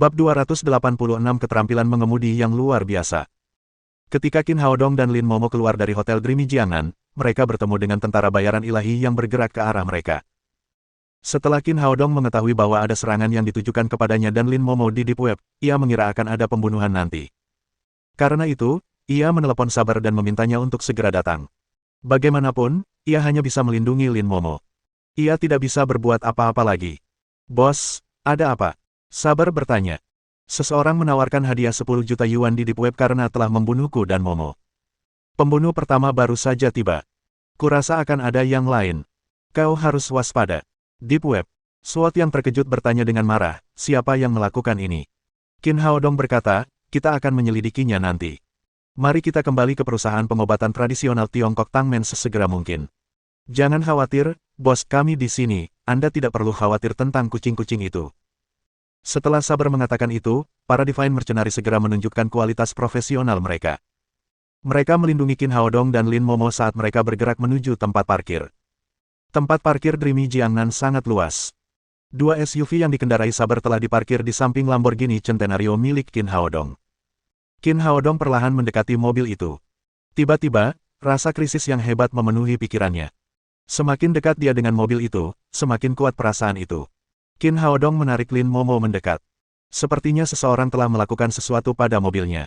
Bab 286 Keterampilan Mengemudi yang Luar Biasa. Ketika Qin Haodong dan Lin Momo keluar dari Hotel Dreamy Jiangnan, mereka bertemu dengan tentara bayaran ilahi yang bergerak ke arah mereka. Setelah Qin Haodong mengetahui bahwa ada serangan yang ditujukan kepadanya dan Lin Momo di Deep Web, ia mengira akan ada pembunuhan nanti. Karena itu, ia menelepon Saber dan memintanya untuk segera datang. Bagaimanapun, ia hanya bisa melindungi Lin Momo. Ia tidak bisa berbuat apa-apa lagi. Bos, ada apa? Saber bertanya. Seseorang menawarkan hadiah 10 juta yuan di Deep Web karena telah membunuhku dan Momo. Pembunuh pertama baru saja tiba. Kurasa akan ada yang lain. Kau harus waspada. Deep Web. Sword yang terkejut bertanya dengan marah, siapa yang melakukan ini? Qin Haodong berkata, kita akan menyelidikinya nanti. Mari kita kembali ke perusahaan pengobatan tradisional Tiongkok Tangmen sesegera mungkin. Jangan khawatir, bos, kami di sini, Anda tidak perlu khawatir tentang kucing-kucing itu. Setelah Saber mengatakan itu, para Divine Mercenary segera menunjukkan kualitas profesional mereka. Mereka melindungi Qin Haodong dan Lin Momo saat mereka bergerak menuju tempat parkir. Tempat parkir Dreamy Jiangnan sangat luas. Dua SUV yang dikendarai Saber telah diparkir di samping Lamborghini Centenario milik Qin Haodong. Qin Haodong perlahan mendekati mobil itu. Tiba-tiba, rasa krisis yang hebat memenuhi pikirannya. Semakin dekat dia dengan mobil itu, semakin kuat perasaan itu. Qin Haodong menarik Lin Momo mendekat. Sepertinya seseorang telah melakukan sesuatu pada mobilnya.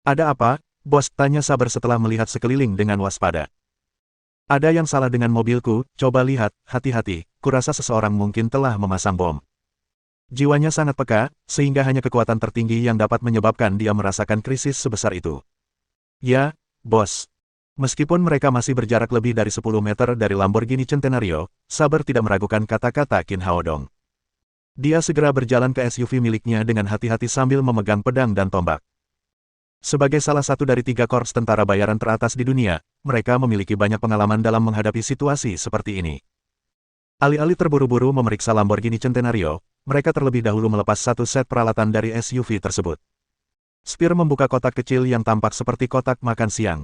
Ada apa, bos? Tanya Saber setelah melihat sekeliling dengan waspada. Ada yang salah dengan mobilku, coba lihat, hati-hati, kurasa seseorang mungkin telah memasang bom. Jiwanya sangat peka, sehingga hanya kekuatan tertinggi yang dapat menyebabkan dia merasakan krisis sebesar itu. Ya, bos. Meskipun mereka masih berjarak lebih dari 10 meter dari Lamborghini Centenario, Saber tidak meragukan kata-kata Qin Haodong. Dia segera berjalan ke SUV miliknya dengan hati-hati sambil memegang pedang dan tombak. Sebagai salah satu dari 3 korps tentara bayaran teratas di dunia, mereka memiliki banyak pengalaman dalam menghadapi situasi seperti ini. Alih-alih terburu-buru memeriksa Lamborghini Centenario, mereka terlebih dahulu melepas satu set peralatan dari SUV tersebut. Spear membuka kotak kecil yang tampak seperti kotak makan siang.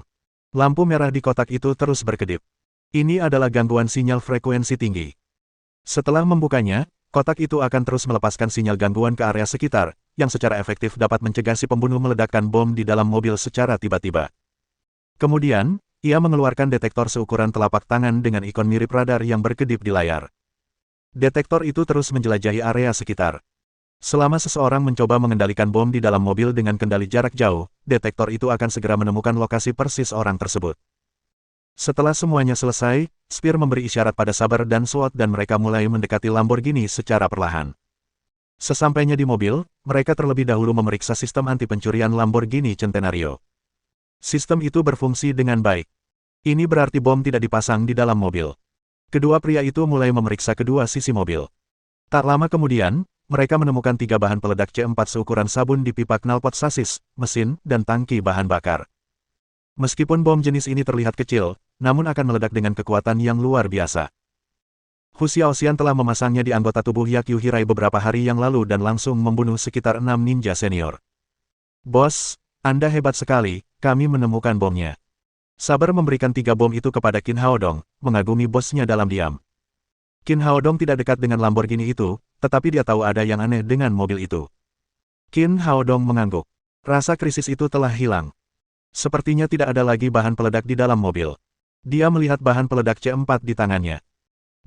Lampu merah di kotak itu terus berkedip. Ini adalah gangguan sinyal frekuensi tinggi. Setelah membukanya, kotak itu akan terus melepaskan sinyal gangguan ke area sekitar, yang secara efektif dapat mencegah si pembunuh meledakkan bom di dalam mobil secara tiba-tiba. Kemudian, ia mengeluarkan detektor seukuran telapak tangan dengan ikon mirip radar yang berkedip di layar. Detektor itu terus menjelajahi area sekitar. Selama seseorang mencoba mengendalikan bom di dalam mobil dengan kendali jarak jauh, detektor itu akan segera menemukan lokasi persis orang tersebut. Setelah semuanya selesai, Spear memberi isyarat pada Saber dan Sword dan mereka mulai mendekati Lamborghini secara perlahan. Sesampainya di mobil, mereka terlebih dahulu memeriksa sistem anti pencurian Lamborghini Centenario. Sistem itu berfungsi dengan baik. Ini berarti bom tidak dipasang di dalam mobil. Kedua pria itu mulai memeriksa kedua sisi mobil. Tak lama kemudian, mereka menemukan 3 bahan peledak C4 seukuran sabun di pipa knalpot sasis, mesin, dan tangki bahan bakar. Meskipun bom jenis ini terlihat kecil, namun akan meledak dengan kekuatan yang luar biasa. Hu Xiaoxian telah memasangnya di anggota tubuh Yakyu Hirai beberapa hari yang lalu dan langsung membunuh sekitar 6 ninja senior. Bos, Anda hebat sekali, kami menemukan bomnya. Saber memberikan 3 bom itu kepada Qin Haodong, mengagumi bosnya dalam diam. Qin Haodong tidak dekat dengan Lamborghini itu, tetapi dia tahu ada yang aneh dengan mobil itu. Qin Haodong mengangguk. Rasa krisis itu telah hilang. Sepertinya tidak ada lagi bahan peledak di dalam mobil. Dia melihat bahan peledak C4 di tangannya.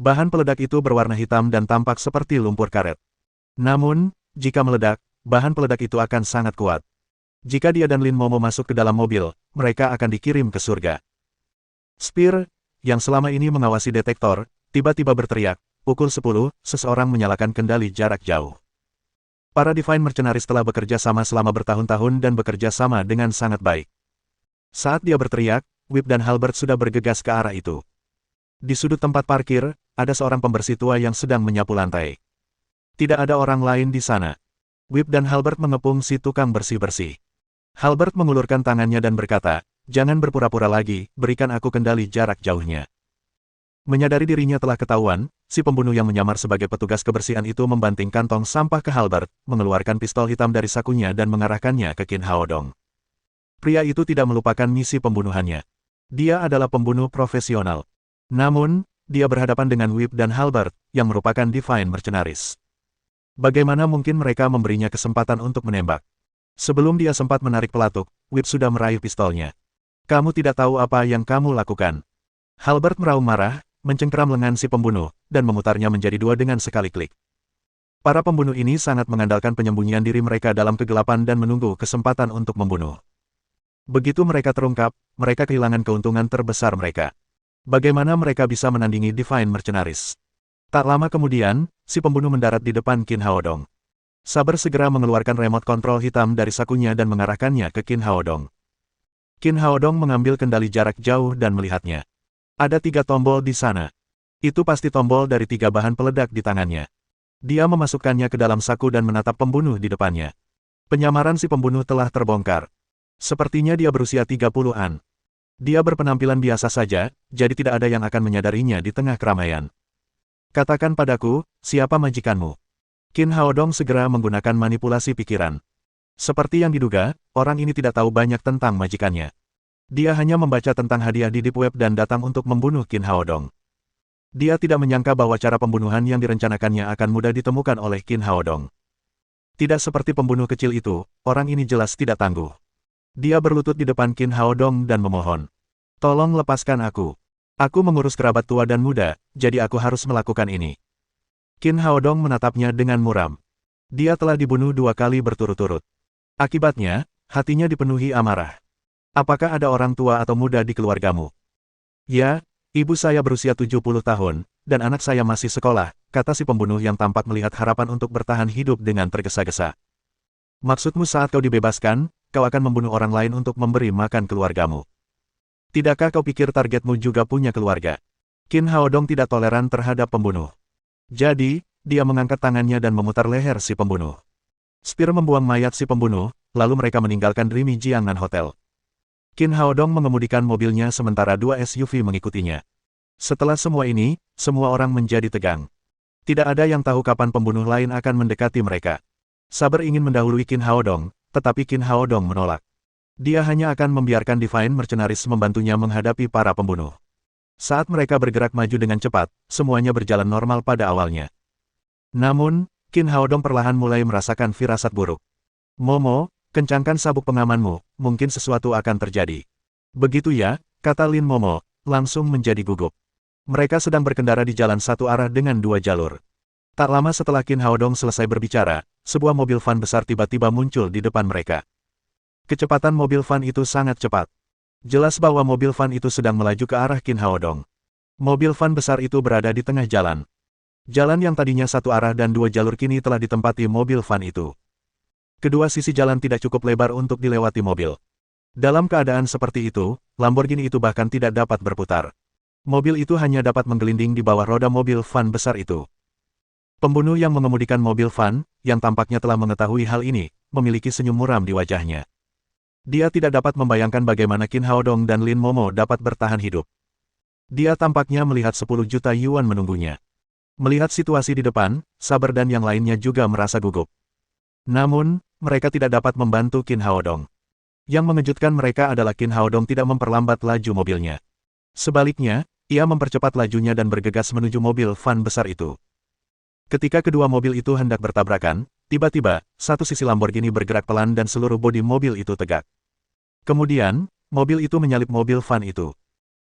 Bahan peledak itu berwarna hitam dan tampak seperti lumpur karet. Namun, jika meledak, bahan peledak itu akan sangat kuat. Jika dia dan Lin Momo masuk ke dalam mobil, mereka akan dikirim ke surga. Spear, yang selama ini mengawasi detektor, tiba-tiba berteriak, pukul 10, seseorang menyalakan kendali jarak jauh. Para Divine Mercenaries telah bekerja sama selama bertahun-tahun dan bekerja sama dengan sangat baik. Saat dia berteriak, Whip dan Halbert sudah bergegas ke arah itu. Di sudut tempat parkir, ada seorang pembersih tua yang sedang menyapu lantai. Tidak ada orang lain di sana. Whip dan Halbert mengepung si tukang bersih-bersih. Halbert mengulurkan tangannya dan berkata, jangan berpura-pura lagi, berikan aku kendali jarak jauhnya. Menyadari dirinya telah ketahuan, si pembunuh yang menyamar sebagai petugas kebersihan itu membanting kantong sampah ke Halbert, mengeluarkan pistol hitam dari sakunya dan mengarahkannya ke Qin Haodong. Pria itu tidak melupakan misi pembunuhannya. Dia adalah pembunuh profesional. Namun, dia berhadapan dengan Whip dan Halbert, yang merupakan Divine Mercenaries. Bagaimana mungkin mereka memberinya kesempatan untuk menembak? Sebelum dia sempat menarik pelatuk, Whip sudah meraih pistolnya. Kamu tidak tahu apa yang kamu lakukan. Halbert meraung marah, mencengkeram lengan si pembunuh, dan memutarnya menjadi dua dengan sekali klik. Para pembunuh ini sangat mengandalkan penyembunyian diri mereka dalam kegelapan dan menunggu kesempatan untuk membunuh. Begitu mereka terungkap, mereka kehilangan keuntungan terbesar mereka. Bagaimana mereka bisa menandingi Divine Mercenaries? Tak lama kemudian, si pembunuh mendarat di depan Qin Haodong. Saber segera mengeluarkan remote kontrol hitam dari sakunya dan mengarahkannya ke Qin Haodong. Qin Haodong mengambil kendali jarak jauh dan melihatnya. Ada 3 tombol di sana. Itu pasti tombol dari 3 bahan peledak di tangannya. Dia memasukkannya ke dalam saku dan menatap pembunuh di depannya. Penyamaran si pembunuh telah terbongkar. Sepertinya dia berusia 30-an. Dia berpenampilan biasa saja, jadi tidak ada yang akan menyadarinya di tengah keramaian. Katakan padaku, siapa majikanmu? Qin Haodong segera menggunakan manipulasi pikiran. Seperti yang diduga, orang ini tidak tahu banyak tentang majikannya. Dia hanya membaca tentang hadiah di Deep Web dan datang untuk membunuh Qin Haodong. Dia tidak menyangka bahwa cara pembunuhan yang direncanakannya akan mudah ditemukan oleh Qin Haodong. Tidak seperti pembunuh kecil itu, orang ini jelas tidak tangguh. Dia berlutut di depan Qin Haodong dan memohon. Tolong lepaskan aku. Aku mengurus kerabat tua dan muda, jadi aku harus melakukan ini. Qin Haodong menatapnya dengan muram. Dia telah dibunuh 2 kali berturut-turut. Akibatnya, hatinya dipenuhi amarah. Apakah ada orang tua atau muda di keluargamu? Ya, ibu saya berusia 70 tahun, dan anak saya masih sekolah, kata si pembunuh yang tampak melihat harapan untuk bertahan hidup dengan tergesa-gesa. Maksudmu saat kau dibebaskan, kau akan membunuh orang lain untuk memberi makan keluargamu. Tidakkah kau pikir targetmu juga punya keluarga? Qin Haodong tidak toleran terhadap pembunuh. Jadi, dia mengangkat tangannya dan memutar leher si pembunuh. Spear membuang mayat si pembunuh, lalu mereka meninggalkan Dreamy Jiangnan Hotel. Qin Haodong mengemudikan mobilnya sementara 2 SUV mengikutinya. Setelah semua ini, semua orang menjadi tegang. Tidak ada yang tahu kapan pembunuh lain akan mendekati mereka. Saber ingin mendahului Qin Haodong, tetapi Qin Haodong menolak. Dia hanya akan membiarkan Divine Mercenaries membantunya menghadapi para pembunuh. Saat mereka bergerak maju dengan cepat, semuanya berjalan normal pada awalnya. Namun, Qin Haodong perlahan mulai merasakan firasat buruk. Momo, kencangkan sabuk pengamanmu, mungkin sesuatu akan terjadi. Begitu ya, kata Lin Momo, langsung menjadi gugup. Mereka sedang berkendara di jalan satu arah dengan 2 jalur. Tak lama setelah Qin Haodong selesai berbicara, sebuah mobil van besar tiba-tiba muncul di depan mereka. Kecepatan mobil van itu sangat cepat. Jelas bahwa mobil van itu sedang melaju ke arah Qin Haodong. Mobil van besar itu berada di tengah jalan. Jalan yang tadinya satu arah dan 2 jalur kini telah ditempati mobil van itu. Kedua sisi jalan tidak cukup lebar untuk dilewati mobil. Dalam keadaan seperti itu, Lamborghini itu bahkan tidak dapat berputar. Mobil itu hanya dapat menggelinding di bawah roda mobil van besar itu. Pembunuh yang mengemudikan mobil van, yang tampaknya telah mengetahui hal ini, memiliki senyum muram di wajahnya. Dia tidak dapat membayangkan bagaimana Qin Haodong dan Lin Momo dapat bertahan hidup. Dia tampaknya melihat 10 juta yuan menunggunya. Melihat situasi di depan, Saber dan yang lainnya juga merasa gugup. Namun, mereka tidak dapat membantu Qin Haodong. Yang mengejutkan mereka adalah Qin Haodong tidak memperlambat laju mobilnya. Sebaliknya, ia mempercepat lajunya dan bergegas menuju mobil van besar itu. Ketika kedua mobil itu hendak bertabrakan, tiba-tiba, satu sisi Lamborghini bergerak pelan dan seluruh bodi mobil itu tegak. Kemudian, mobil itu menyalip mobil van itu.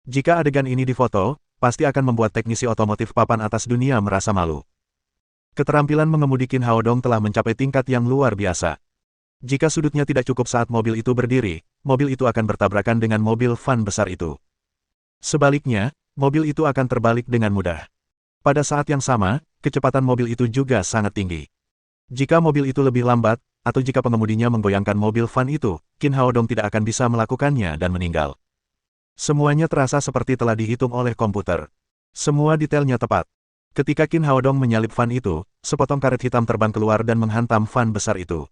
Jika adegan ini difoto, pasti akan membuat teknisi otomotif papan atas dunia merasa malu. Keterampilan mengemudi Qin Haodong telah mencapai tingkat yang luar biasa. Jika sudutnya tidak cukup saat mobil itu berdiri, mobil itu akan bertabrakan dengan mobil van besar itu. Sebaliknya, mobil itu akan terbalik dengan mudah. Pada saat yang sama, kecepatan mobil itu juga sangat tinggi. Jika mobil itu lebih lambat, atau jika pengemudinya menggoyangkan mobil van itu, Qin Haodong tidak akan bisa melakukannya dan meninggal. Semuanya terasa seperti telah dihitung oleh komputer. Semua detailnya tepat. Ketika Qin Haodong menyalip van itu, sepotong karet hitam terbang keluar dan menghantam van besar itu.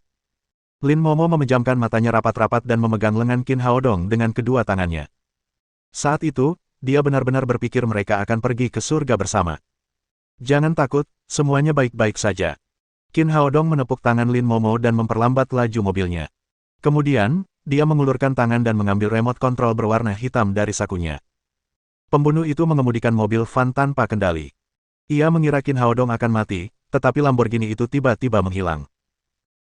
Lin Momo memejamkan matanya rapat-rapat dan memegang lengan Qin Haodong dengan kedua tangannya. Saat itu, dia benar-benar berpikir mereka akan pergi ke surga bersama. Jangan takut, semuanya baik-baik saja. Qin Haodong menepuk tangan Lin Momo dan memperlambat laju mobilnya. Kemudian, dia mengulurkan tangan dan mengambil remote kontrol berwarna hitam dari sakunya. Pembunuh itu mengemudikan mobil van tanpa kendali. Ia mengira Qin Haodong akan mati, tetapi Lamborghini itu tiba-tiba menghilang.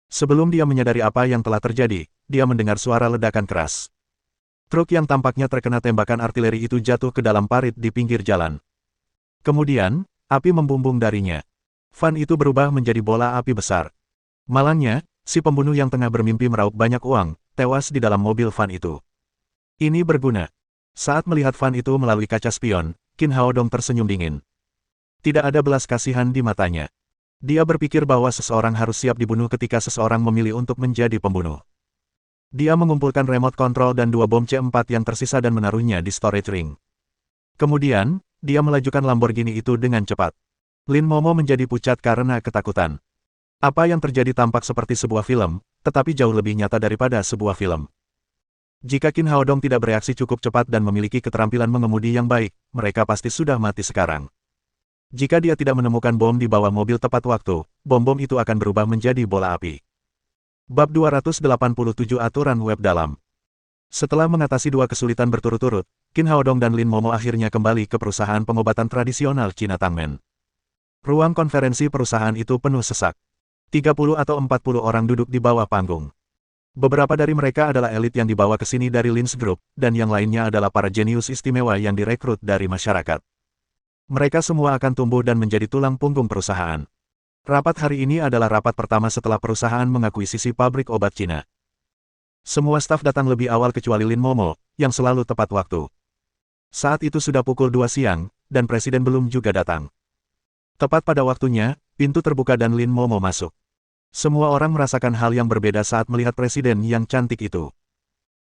Sebelum dia menyadari apa yang telah terjadi, dia mendengar suara ledakan keras. Truk yang tampaknya terkena tembakan artileri itu jatuh ke dalam parit di pinggir jalan. Kemudian, api membumbung darinya. Van itu berubah menjadi bola api besar. Malangnya, si pembunuh yang tengah bermimpi meraup banyak uang, tewas di dalam mobil van itu. Ini berguna. Saat melihat van itu melalui kaca spion, Qin Haodong tersenyum dingin. Tidak ada belas kasihan di matanya. Dia berpikir bahwa seseorang harus siap dibunuh ketika seseorang memilih untuk menjadi pembunuh. Dia mengumpulkan remote control dan 2 bom C4 yang tersisa dan menaruhnya di storage ring. Kemudian, dia melajukan Lamborghini itu dengan cepat. Lin Momo menjadi pucat karena ketakutan. Apa yang terjadi tampak seperti sebuah film, tetapi jauh lebih nyata daripada sebuah film. Jika Qin Haodong tidak bereaksi cukup cepat dan memiliki keterampilan mengemudi yang baik, mereka pasti sudah mati sekarang. Jika dia tidak menemukan bom di bawah mobil tepat waktu, bom-bom itu akan berubah menjadi bola api. Bab 287 Aturan Web Dalam. Setelah mengatasi 2 kesulitan berturut-turut, Qin Haodong dan Lin Momo akhirnya kembali ke perusahaan pengobatan tradisional Cina Tangmen. Ruang konferensi perusahaan itu penuh sesak. 30 atau 40 orang duduk di bawah panggung. Beberapa dari mereka adalah elit yang dibawa ke sini dari Lin's Group, dan yang lainnya adalah para jenius istimewa yang direkrut dari masyarakat. Mereka semua akan tumbuh dan menjadi tulang punggung perusahaan. Rapat hari ini adalah rapat pertama setelah perusahaan mengakuisisi pabrik obat Cina. Semua staf datang lebih awal kecuali Lin Momo, yang selalu tepat waktu. Saat itu sudah pukul 2 siang, dan presiden belum juga datang. Tepat pada waktunya, pintu terbuka dan Lin Momo masuk. Semua orang merasakan hal yang berbeda saat melihat presiden yang cantik itu.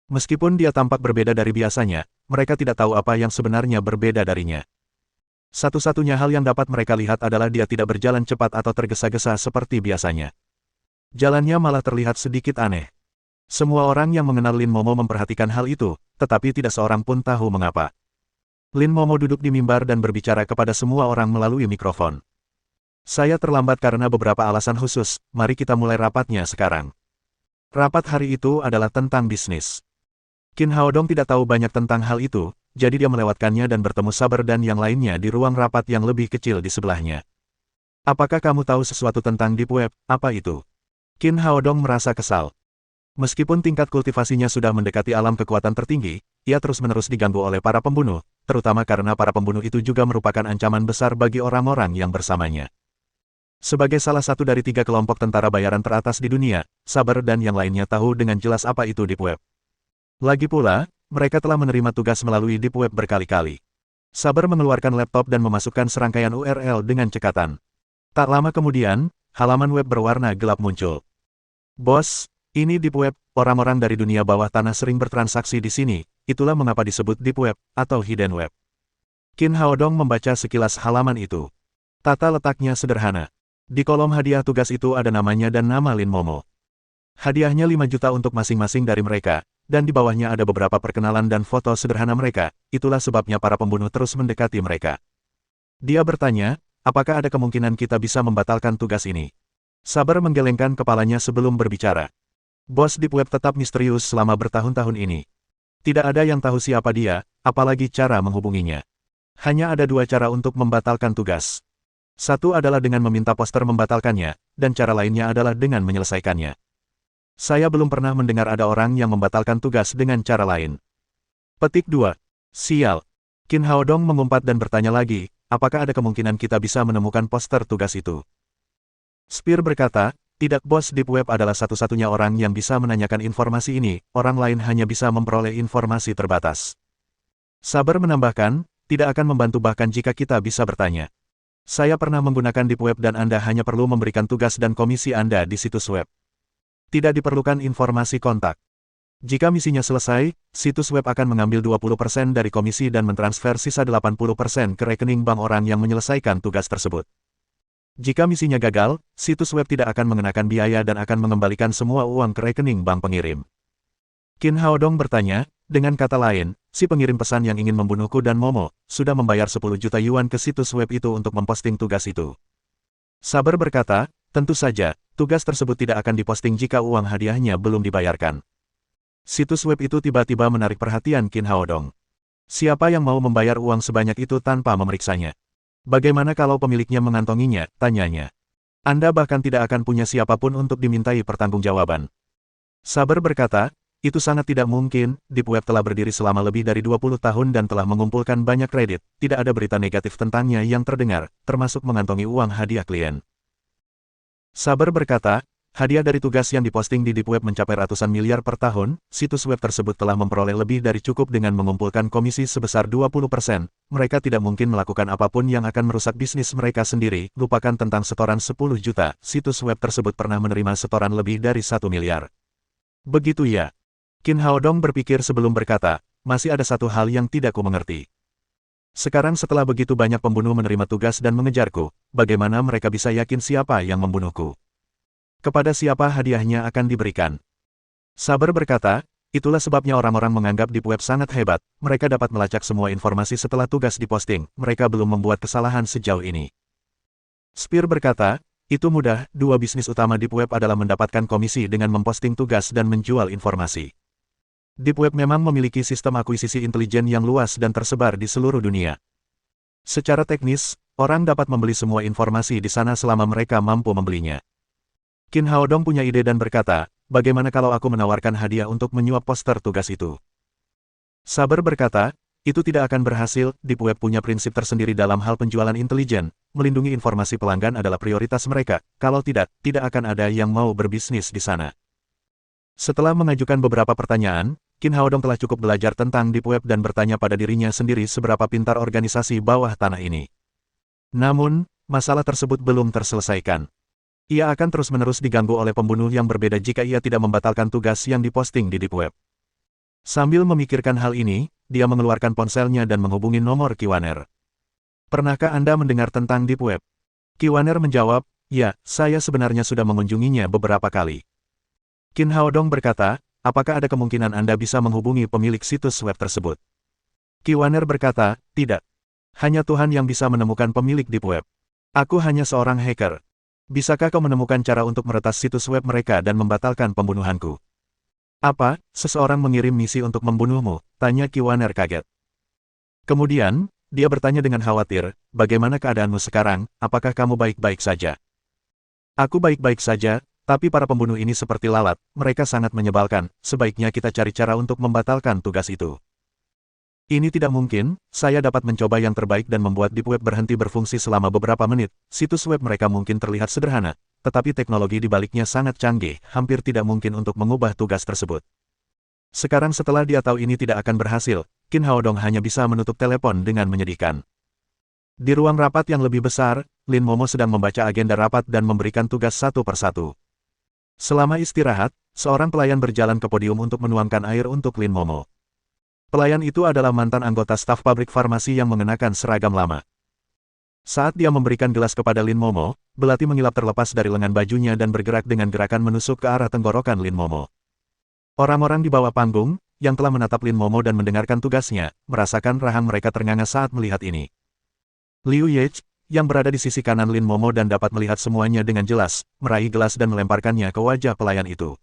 Meskipun dia tampak berbeda dari biasanya, mereka tidak tahu apa yang sebenarnya berbeda darinya. Satu-satunya hal yang dapat mereka lihat adalah dia tidak berjalan cepat atau tergesa-gesa seperti biasanya. Jalannya malah terlihat sedikit aneh. Semua orang yang mengenal Lin Momo memperhatikan hal itu, tetapi tidak seorang pun tahu mengapa. Lin Momo duduk di mimbar dan berbicara kepada semua orang melalui mikrofon. Saya terlambat karena beberapa alasan khusus, mari kita mulai rapatnya sekarang. Rapat hari itu adalah tentang bisnis. Qin Haodong tidak tahu banyak tentang hal itu, jadi dia melewatkannya dan bertemu Saber dan yang lainnya di ruang rapat yang lebih kecil di sebelahnya. Apakah kamu tahu sesuatu tentang Deep Web, apa itu? Qin Haodong merasa kesal. Meskipun tingkat kultivasinya sudah mendekati alam kekuatan tertinggi, ia terus-menerus diganggu oleh para pembunuh, terutama karena para pembunuh itu juga merupakan ancaman besar bagi orang-orang yang bersamanya. Sebagai salah satu dari 3 kelompok tentara bayaran teratas di dunia, Saber dan yang lainnya tahu dengan jelas apa itu Deep Web. Lagi pula, mereka telah menerima tugas melalui Deep Web berkali-kali. Saber mengeluarkan laptop dan memasukkan serangkaian URL dengan cekatan. Tak lama kemudian, halaman web berwarna gelap muncul. Bos, ini Deep Web, orang-orang dari dunia bawah tanah sering bertransaksi di sini, itulah mengapa disebut Deep Web, atau Hidden Web. Qin Haodong membaca sekilas halaman itu. Tata letaknya sederhana. Di kolom hadiah tugas itu ada namanya dan nama Lin Momo. Hadiahnya 5 juta untuk masing-masing dari mereka, dan di bawahnya ada beberapa perkenalan dan foto sederhana mereka, itulah sebabnya para pembunuh terus mendekati mereka. Dia bertanya, apakah ada kemungkinan kita bisa membatalkan tugas ini? Saber menggelengkan kepalanya sebelum berbicara. Bos Deep Web tetap misterius selama bertahun-tahun ini. Tidak ada yang tahu siapa dia, apalagi cara menghubunginya. Hanya ada 2 cara untuk membatalkan tugas. Satu adalah dengan meminta poster membatalkannya, dan cara lainnya adalah dengan menyelesaikannya. Saya belum pernah mendengar ada orang yang membatalkan tugas dengan cara lain. Petik 2. Sial. Qin Haodong mengumpat dan bertanya lagi, apakah ada kemungkinan kita bisa menemukan poster tugas itu? Spear berkata, tidak bos Deep Web adalah satu-satunya orang yang bisa menanyakan informasi ini, orang lain hanya bisa memperoleh informasi terbatas. Saber menambahkan, tidak akan membantu bahkan jika kita bisa bertanya. Saya pernah menggunakan Deep Web dan Anda hanya perlu memberikan tugas dan komisi Anda di situs web. Tidak diperlukan informasi kontak. Jika misinya selesai, situs web akan mengambil 20% dari komisi dan mentransfer sisa 80% ke rekening bank orang yang menyelesaikan tugas tersebut. Jika misinya gagal, situs web tidak akan mengenakan biaya dan akan mengembalikan semua uang ke rekening bank pengirim. Qin Haodong bertanya, dengan kata lain, si pengirim pesan yang ingin membunuhku dan Momo, sudah membayar 10 juta yuan ke situs web itu untuk memposting tugas itu. Saber berkata, tentu saja, tugas tersebut tidak akan diposting jika uang hadiahnya belum dibayarkan. Situs web itu tiba-tiba menarik perhatian Qin Haodong. Siapa yang mau membayar uang sebanyak itu tanpa memeriksanya? Bagaimana kalau pemiliknya mengantonginya, tanyanya. Anda bahkan tidak akan punya siapapun untuk dimintai pertanggungjawaban. Saber berkata, itu sangat tidak mungkin, Deep Web telah berdiri selama lebih dari 20 tahun dan telah mengumpulkan banyak kredit, tidak ada berita negatif tentangnya yang terdengar, termasuk mengantongi uang hadiah klien. Saber berkata, hadiah dari tugas yang diposting di Deep Web mencapai ratusan miliar per tahun, situs web tersebut telah memperoleh lebih dari cukup dengan mengumpulkan komisi sebesar 20%, mereka tidak mungkin melakukan apapun yang akan merusak bisnis mereka sendiri, lupakan tentang setoran 10 juta, situs web tersebut pernah menerima setoran lebih dari 1 miliar. Begitu ya. Qin Haodong berpikir sebelum berkata, masih ada satu hal yang tidak ku mengerti. Sekarang setelah begitu banyak pembunuh menerima tugas dan mengejarku, bagaimana mereka bisa yakin siapa yang membunuhku? Kepada siapa hadiahnya akan diberikan? Saber berkata, itulah sebabnya orang-orang menganggap Deep Web sangat hebat, mereka dapat melacak semua informasi setelah tugas diposting, mereka belum membuat kesalahan sejauh ini. Spear berkata, itu mudah, dua bisnis utama Deep Web adalah mendapatkan komisi dengan memposting tugas dan menjual informasi. Deep Web memang memiliki sistem akuisisi intelijen yang luas dan tersebar di seluruh dunia. Secara teknis, orang dapat membeli semua informasi di sana selama mereka mampu membelinya. Qin Haodong punya ide dan berkata, bagaimana kalau aku menawarkan hadiah untuk menyuap poster tugas itu? Saber berkata, itu tidak akan berhasil, Deep Web punya prinsip tersendiri dalam hal penjualan intelijen, melindungi informasi pelanggan adalah prioritas mereka, kalau tidak, tidak akan ada yang mau berbisnis di sana. Setelah mengajukan beberapa pertanyaan, Qin Haodong telah cukup belajar tentang Deep Web dan bertanya pada dirinya sendiri seberapa pintar organisasi bawah tanah ini. Namun, masalah tersebut belum terselesaikan. Ia akan terus-menerus diganggu oleh pembunuh yang berbeda jika ia tidak membatalkan tugas yang diposting di Deep Web. Sambil memikirkan hal ini, dia mengeluarkan ponselnya dan menghubungi nomor Kiwaner. Pernahkah Anda mendengar tentang Deep Web? Kiwaner menjawab, ya, saya sebenarnya sudah mengunjunginya beberapa kali. Qin Haodong berkata, apakah ada kemungkinan Anda bisa menghubungi pemilik situs web tersebut? Kiwaner berkata, tidak. Hanya Tuhan yang bisa menemukan pemilik Deep Web. Aku hanya seorang hacker. Bisakah kau menemukan cara untuk meretas situs web mereka dan membatalkan pembunuhanku? Apa, seseorang mengirim misi untuk membunuhmu? Tanya Kiwaner kaget. Kemudian, dia bertanya dengan khawatir, bagaimana keadaanmu sekarang, apakah kamu baik-baik saja? Aku baik-baik saja, tapi para pembunuh ini seperti lalat, mereka sangat menyebalkan, sebaiknya kita cari cara untuk membatalkan tugas itu. Ini tidak mungkin, saya dapat mencoba yang terbaik dan membuat Deep Web berhenti berfungsi selama beberapa menit, situs web mereka mungkin terlihat sederhana, tetapi teknologi di baliknya sangat canggih, hampir tidak mungkin untuk mengubah tugas tersebut. Sekarang setelah dia tahu ini tidak akan berhasil, Qin Haodong hanya bisa menutup telepon dengan menyedihkan. Di ruang rapat yang lebih besar, Lin Momo sedang membaca agenda rapat dan memberikan tugas satu persatu. Selama istirahat, seorang pelayan berjalan ke podium untuk menuangkan air untuk Lin Momo. Pelayan itu adalah mantan anggota staf pabrik farmasi yang mengenakan seragam lama. Saat dia memberikan gelas kepada Lin Momo, belati mengilap terlepas dari lengan bajunya dan bergerak dengan gerakan menusuk ke arah tenggorokan Lin Momo. Orang-orang di bawah panggung, yang telah menatap Lin Momo dan mendengarkan tugasnya, merasakan rahang mereka ternganga saat melihat ini. Liu Yech, yang berada di sisi kanan Lin Momo dan dapat melihat semuanya dengan jelas, meraih gelas dan melemparkannya ke wajah pelayan itu.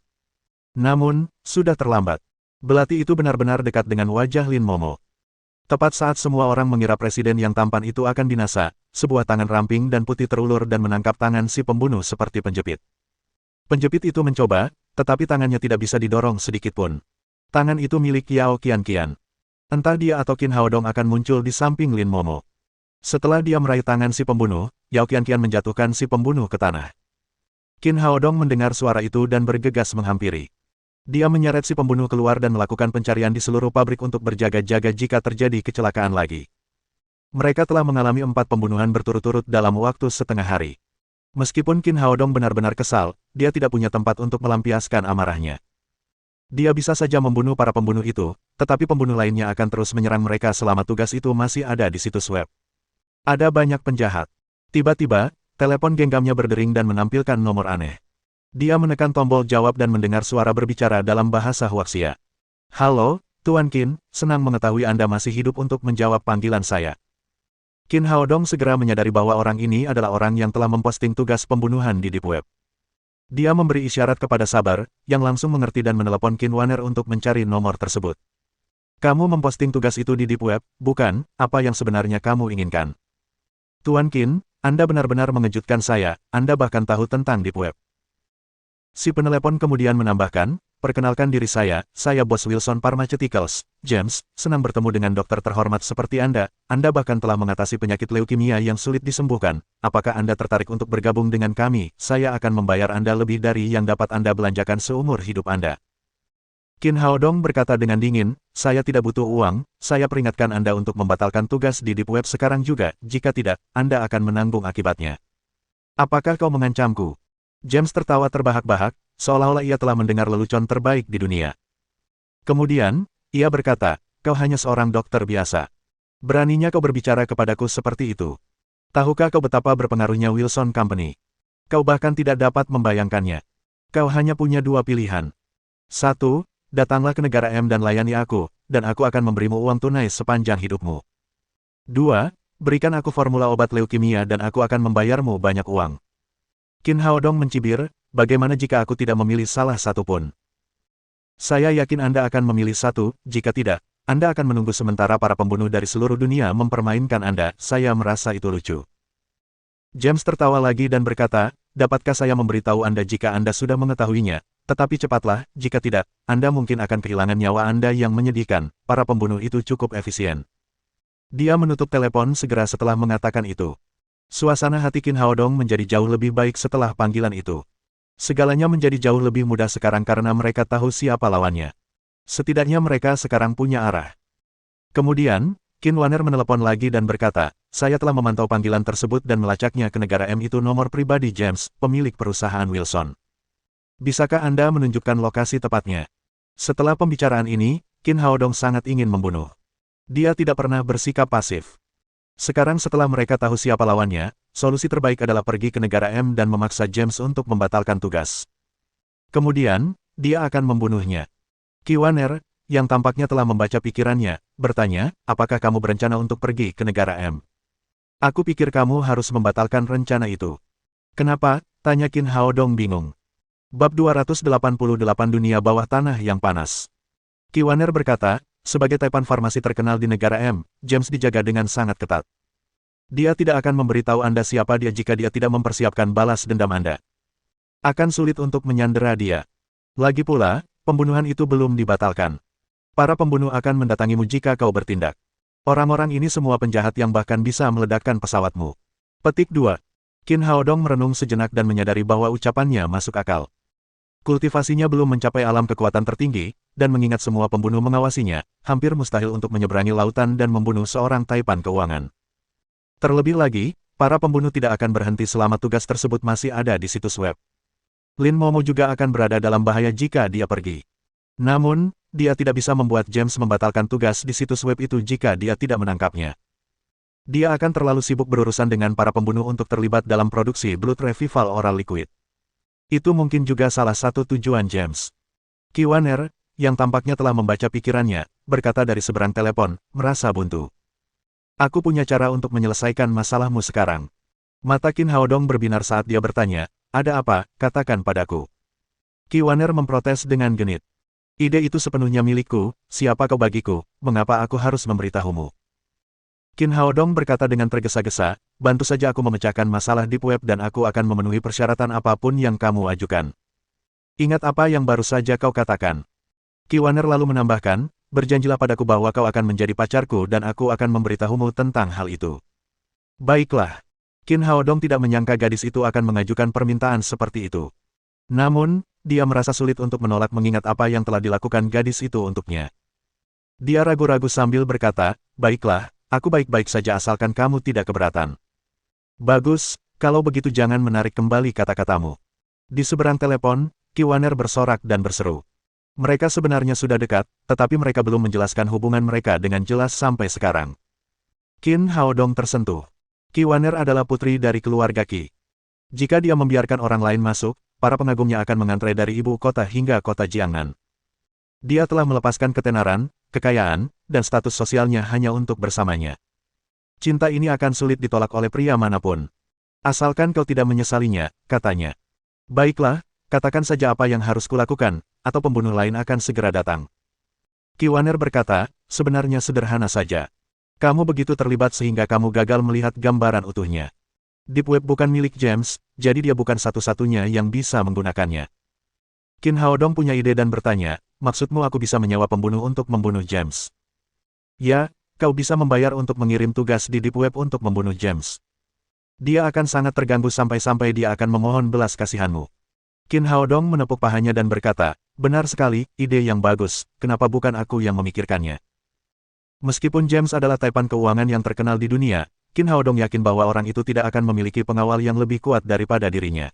Namun, sudah terlambat. Belati itu benar-benar dekat dengan wajah Lin Momo. Tepat saat semua orang mengira presiden yang tampan itu akan binasa, sebuah tangan ramping dan putih terulur dan menangkap tangan si pembunuh seperti penjepit. Penjepit itu mencoba, tetapi tangannya tidak bisa didorong sedikitpun. Tangan itu milik Yao Qianqian. Entah dia atau Qin Haodong akan muncul di samping Lin Momo. Setelah dia meraih tangan si pembunuh, Yao Qianqian menjatuhkan si pembunuh ke tanah. Qin Haodong mendengar suara itu dan bergegas menghampiri. Dia menyeret si pembunuh keluar dan melakukan pencarian di seluruh pabrik untuk berjaga-jaga jika terjadi kecelakaan lagi. Mereka telah mengalami 4 pembunuhan berturut-turut dalam waktu setengah hari. Meskipun Qin Haodong benar-benar kesal, dia tidak punya tempat untuk melampiaskan amarahnya. Dia bisa saja membunuh para pembunuh itu, tetapi pembunuh lainnya akan terus menyerang mereka selama tugas itu masih ada di situs web. Ada banyak penjahat. Tiba-tiba, telepon genggamnya berdering dan menampilkan nomor aneh. Dia menekan tombol jawab dan mendengar suara berbicara dalam bahasa Huaxia. Halo, Tuan Qin, senang mengetahui Anda masih hidup untuk menjawab panggilan saya. Qin Haodong segera menyadari bahwa orang ini adalah orang yang telah memposting tugas pembunuhan di Deep Web. Dia memberi isyarat kepada Sabar, yang langsung mengerti dan menelepon Qin Waner untuk mencari nomor tersebut. Kamu memposting tugas itu di Deep Web, bukan? Apa yang sebenarnya kamu inginkan? Tuan Qin, Anda benar-benar mengejutkan saya, Anda bahkan tahu tentang Deep Web. Si penelepon kemudian menambahkan, perkenalkan diri saya Bos Wilson Pharmaceuticals, James, senang bertemu dengan dokter terhormat seperti Anda bahkan telah mengatasi penyakit leukemia yang sulit disembuhkan, apakah Anda tertarik untuk bergabung dengan kami? Saya akan membayar Anda lebih dari yang dapat Anda belanjakan seumur hidup Anda. Qin Haodong berkata dengan dingin, saya tidak butuh uang, saya peringatkan Anda untuk membatalkan tugas di Deep Web sekarang juga, jika tidak, Anda akan menanggung akibatnya. Apakah kau mengancamku? James tertawa terbahak-bahak, seolah-olah ia telah mendengar lelucon terbaik di dunia. Kemudian, ia berkata, kau hanya seorang dokter biasa. Beraninya kau berbicara kepadaku seperti itu. Tahukah kau betapa berpengaruhnya Wilson Company? Kau bahkan tidak dapat membayangkannya. Kau hanya punya dua pilihan. 1. Datanglah ke negara M dan layani aku, dan aku akan memberimu uang tunai sepanjang hidupmu. 2. Berikan aku formula obat leukemia dan aku akan membayarmu banyak uang. Qin Haodong mencibir, bagaimana jika aku tidak memilih salah satu pun? Saya yakin Anda akan memilih satu, jika tidak, Anda akan menunggu sementara para pembunuh dari seluruh dunia mempermainkan Anda, saya merasa itu lucu. James tertawa lagi dan berkata, dapatkah saya memberitahu Anda jika Anda sudah mengetahuinya, tetapi cepatlah, jika tidak, Anda mungkin akan kehilangan nyawa Anda yang menyedihkan, para pembunuh itu cukup efisien. Dia menutup telepon segera setelah mengatakan itu. Suasana hati Qin Haodong menjadi jauh lebih baik setelah panggilan itu. Segalanya menjadi jauh lebih mudah sekarang karena mereka tahu siapa lawannya. Setidaknya mereka sekarang punya arah. Kemudian, Qin Wanner menelepon lagi dan berkata, saya telah memantau panggilan tersebut dan melacaknya ke negara M itu nomor pribadi James, pemilik perusahaan Wilson. Bisakah Anda menunjukkan lokasi tepatnya? Setelah pembicaraan ini, Qin Haodong sangat ingin membunuh. Dia tidak pernah bersikap pasif. Sekarang setelah mereka tahu siapa lawannya, solusi terbaik adalah pergi ke negara M dan memaksa James untuk membatalkan tugas. Kemudian, dia akan membunuhnya. Qi Wanner, yang tampaknya telah membaca pikirannya, bertanya, apakah kamu berencana untuk pergi ke negara M? Aku pikir kamu harus membatalkan rencana itu. Kenapa? Tanya Qin Haodong bingung. Bab 288 Dunia Bawah Tanah yang Panas. Qi Wanner berkata, sebagai Taipan farmasi terkenal di negara M, James dijaga dengan sangat ketat. Dia tidak akan memberitahu Anda siapa dia jika dia tidak mempersiapkan balas dendam Anda. Akan sulit untuk menyandera dia. Lagi pula, pembunuhan itu belum dibatalkan. Para pembunuh akan mendatangimu jika kau bertindak. Orang-orang ini semua penjahat yang bahkan bisa meledakkan pesawatmu. Petik 2. Qin Haodong merenung sejenak dan menyadari bahwa ucapannya masuk akal. Kultivasinya belum mencapai alam kekuatan tertinggi, dan mengingat semua pembunuh mengawasinya, hampir mustahil untuk menyeberangi lautan dan membunuh seorang Taipan keuangan. Terlebih lagi, para pembunuh tidak akan berhenti selama tugas tersebut masih ada di situs web. Lin Momo juga akan berada dalam bahaya jika dia pergi. Namun, dia tidak bisa membuat James membatalkan tugas di situs web itu jika dia tidak menangkapnya. Dia akan terlalu sibuk berurusan dengan para pembunuh untuk terlibat dalam produksi Blood Revival Oral Liquid. Itu mungkin juga salah satu tujuan James. Qi Wanner, yang tampaknya telah membaca pikirannya, berkata dari seberang telepon, merasa buntu. Aku punya cara untuk menyelesaikan masalahmu sekarang. Mata Qin Haodong berbinar saat dia bertanya, ada apa, katakan padaku. Qi Wanner memprotes dengan genit. Ide itu sepenuhnya milikku, siapa kau bagiku, mengapa aku harus memberitahumu? Qin Haodong berkata dengan tergesa-gesa, bantu saja aku memecahkan masalah Deep Web dan aku akan memenuhi persyaratan apapun yang kamu ajukan. Ingat apa yang baru saja kau katakan. Qi Wanner lalu menambahkan, berjanjilah padaku bahwa kau akan menjadi pacarku dan aku akan memberitahumu tentang hal itu. Baiklah. Qin Haodong tidak menyangka gadis itu akan mengajukan permintaan seperti itu. Namun, dia merasa sulit untuk menolak mengingat apa yang telah dilakukan gadis itu untuknya. Dia ragu-ragu sambil berkata, baiklah. Aku baik-baik saja asalkan kamu tidak keberatan. Bagus, kalau begitu jangan menarik kembali kata-katamu. Di seberang telepon, Qi Wanner bersorak dan berseru. Mereka sebenarnya sudah dekat, tetapi mereka belum menjelaskan hubungan mereka dengan jelas sampai sekarang. Qin Haodong tersentuh. Qi Wanner adalah putri dari keluarga Qi. Jika dia membiarkan orang lain masuk, para pengagumnya akan mengantre dari ibu kota hingga kota Jiangnan. Dia telah melepaskan ketenaran, kekayaan, dan status sosialnya hanya untuk bersamanya. Cinta ini akan sulit ditolak oleh pria manapun. Asalkan kau tidak menyesalinya, katanya. Baiklah, katakan saja apa yang harus kulakukan, atau pembunuh lain akan segera datang. Qi Wanner berkata, sebenarnya sederhana saja. Kamu begitu terlibat sehingga kamu gagal melihat gambaran utuhnya. Deep Web bukan milik James, jadi dia bukan satu-satunya yang bisa menggunakannya. Qin Haodong punya ide dan bertanya, maksudmu aku bisa menyewa pembunuh untuk membunuh James? Ya, kau bisa membayar untuk mengirim tugas di Deep Web untuk membunuh James. Dia akan sangat terganggu sampai-sampai dia akan memohon belas kasihanmu. Qin Haodong menepuk pahanya dan berkata, benar sekali, ide yang bagus, kenapa bukan aku yang memikirkannya? Meskipun James adalah taipan keuangan yang terkenal di dunia, Qin Haodong yakin bahwa orang itu tidak akan memiliki pengawal yang lebih kuat daripada dirinya.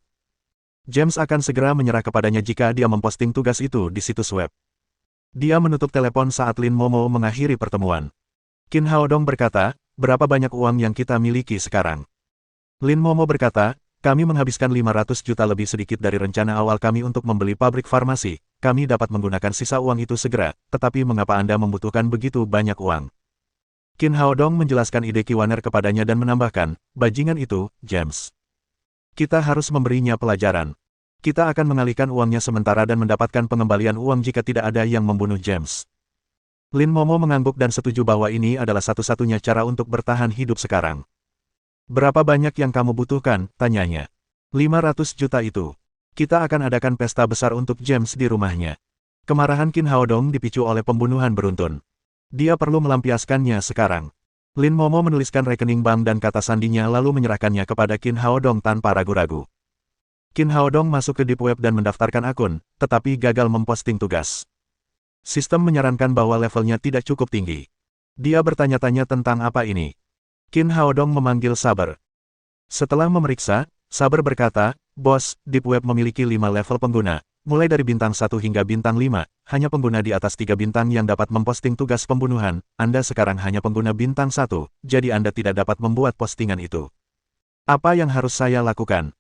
James akan segera menyerah kepadanya jika dia memposting tugas itu di situs web. Dia menutup telepon saat Lin Momo mengakhiri pertemuan. Qin Haodong berkata, berapa banyak uang yang kita miliki sekarang? Lin Momo berkata, kami menghabiskan 500 juta lebih sedikit dari rencana awal kami untuk membeli pabrik farmasi. Kami dapat menggunakan sisa uang itu segera, tetapi mengapa Anda membutuhkan begitu banyak uang? Qin Haodong menjelaskan ide Kiwaner kepadanya dan menambahkan, bajingan itu, James. Kita harus memberinya pelajaran. Kita akan mengalihkan uangnya sementara dan mendapatkan pengembalian uang jika tidak ada yang membunuh James. Lin Momo mengangguk dan setuju bahwa ini adalah satu-satunya cara untuk bertahan hidup sekarang. Berapa banyak yang kamu butuhkan? Tanyanya. 500 juta itu. Kita akan adakan pesta besar untuk James di rumahnya. Kemarahan Qin Haodong dipicu oleh pembunuhan beruntun. Dia perlu melampiaskannya sekarang. Lin Momo menuliskan rekening bank dan kata sandinya lalu menyerahkannya kepada Qin Haodong tanpa ragu-ragu. Qin Haodong masuk ke Deep Web dan mendaftarkan akun, tetapi gagal memposting tugas. Sistem menyarankan bahwa levelnya tidak cukup tinggi. Dia bertanya-tanya tentang apa ini. Qin Haodong memanggil Saber. Setelah memeriksa, Saber berkata, Bos, Deep Web memiliki 5 level pengguna, mulai dari bintang 1 hingga bintang 5, hanya pengguna di atas 3 bintang yang dapat memposting tugas pembunuhan, Anda sekarang hanya pengguna bintang 1, jadi Anda tidak dapat membuat postingan itu. Apa yang harus saya lakukan?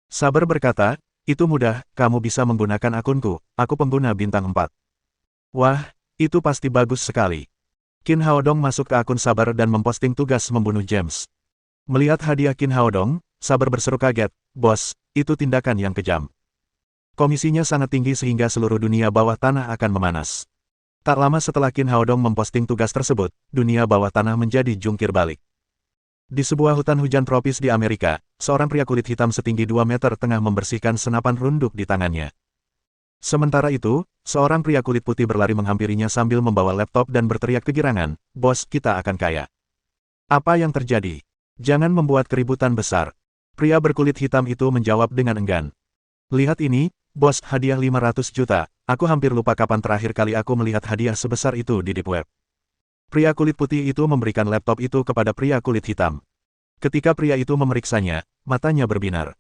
Saber berkata, itu mudah, kamu bisa menggunakan akunku, aku pengguna bintang 4. Wah, itu pasti bagus sekali. Qin Haodong masuk ke akun Saber dan memposting tugas membunuh James. Melihat hadiah Qin Haodong, Saber berseru kaget, Bos, itu tindakan yang kejam. Komisinya sangat tinggi sehingga seluruh dunia bawah tanah akan memanas. Tak lama setelah Qin Haodong memposting tugas tersebut, dunia bawah tanah menjadi jungkir balik. Di sebuah hutan hujan tropis di Amerika, seorang pria kulit hitam setinggi 2 meter tengah membersihkan senapan runduk di tangannya. Sementara itu, seorang pria kulit putih berlari menghampirinya sambil membawa laptop dan berteriak kegirangan, Bos, kita akan kaya. Apa yang terjadi? Jangan membuat keributan besar. Pria berkulit hitam itu menjawab dengan enggan. Lihat ini, Bos, hadiah 500 juta. Aku hampir lupa kapan terakhir kali aku melihat hadiah sebesar itu di Deep Web. Pria kulit putih itu memberikan laptop itu kepada pria kulit hitam. Ketika pria itu memeriksanya, matanya berbinar.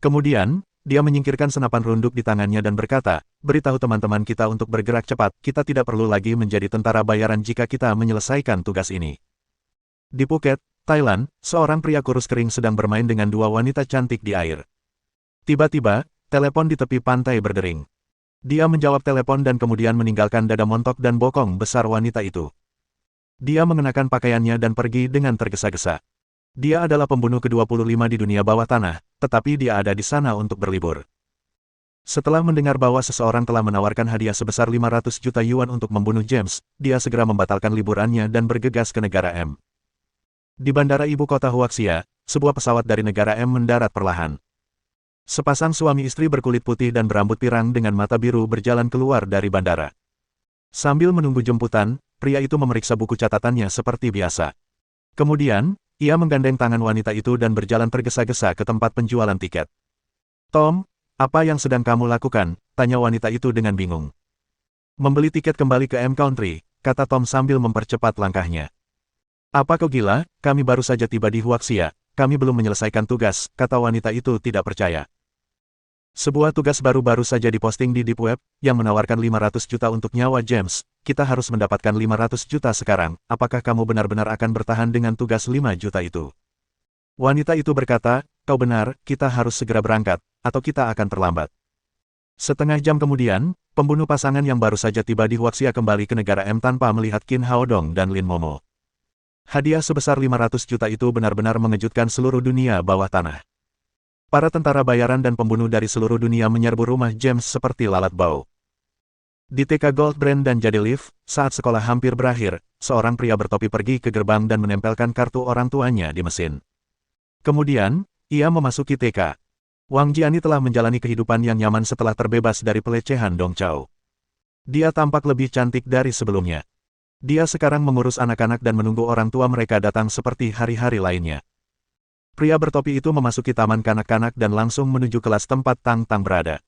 Kemudian, dia menyingkirkan senapan runduk di tangannya dan berkata, beritahu teman-teman kita untuk bergerak cepat, kita tidak perlu lagi menjadi tentara bayaran jika kita menyelesaikan tugas ini. Di Phuket, Thailand, seorang pria kurus kering sedang bermain dengan 2 wanita cantik di air. Tiba-tiba, telepon di tepi pantai berdering. Dia menjawab telepon dan kemudian meninggalkan dada montok dan bokong besar wanita itu. Dia mengenakan pakaiannya dan pergi dengan tergesa-gesa. Dia adalah pembunuh ke-25 di dunia bawah tanah, tetapi dia ada di sana untuk berlibur. Setelah mendengar bahwa seseorang telah menawarkan hadiah sebesar 500 juta yuan untuk membunuh James, dia segera membatalkan liburannya dan bergegas ke negara M. Di bandara ibu kota Huaxia, sebuah pesawat dari negara M mendarat perlahan. Sepasang suami istri berkulit putih dan berambut pirang dengan mata biru berjalan keluar dari bandara. Sambil menunggu jemputan, pria itu memeriksa buku catatannya seperti biasa. Kemudian, ia menggandeng tangan wanita itu dan berjalan tergesa-gesa ke tempat penjualan tiket. Tom, apa yang sedang kamu lakukan? Tanya wanita itu dengan bingung. Membeli tiket kembali ke M Country, kata Tom sambil mempercepat langkahnya. Apa kau gila? Kami baru saja tiba di Huaxia, kami belum menyelesaikan tugas, kata wanita itu tidak percaya. Sebuah tugas baru-baru saja diposting di Deep Web, yang menawarkan 500 juta untuk nyawa James. Kita harus mendapatkan 500 juta sekarang, apakah kamu benar-benar akan bertahan dengan tugas 5 juta itu? Wanita itu berkata, kau benar, kita harus segera berangkat, atau kita akan terlambat. Setengah jam kemudian, pembunuh pasangan yang baru saja tiba di Huaxia kembali ke negara M tanpa melihat Qin Haodong dan Lin Momo. Hadiah sebesar 500 juta itu benar-benar mengejutkan seluruh dunia bawah tanah. Para tentara bayaran dan pembunuh dari seluruh dunia menyerbu rumah James seperti lalat bau. Di TK Gold Brand dan Jadi Live, saat sekolah hampir berakhir, seorang pria bertopi pergi ke gerbang dan menempelkan kartu orang tuanya di mesin. Kemudian, ia memasuki TK. Wang Jiani telah menjalani kehidupan yang nyaman setelah terbebas dari pelecehan Dong Chao. Dia tampak lebih cantik dari sebelumnya. Dia sekarang mengurus anak-anak dan menunggu orang tua mereka datang seperti hari-hari lainnya. Pria bertopi itu memasuki taman kanak-kanak dan langsung menuju kelas tempat Tang Tang berada.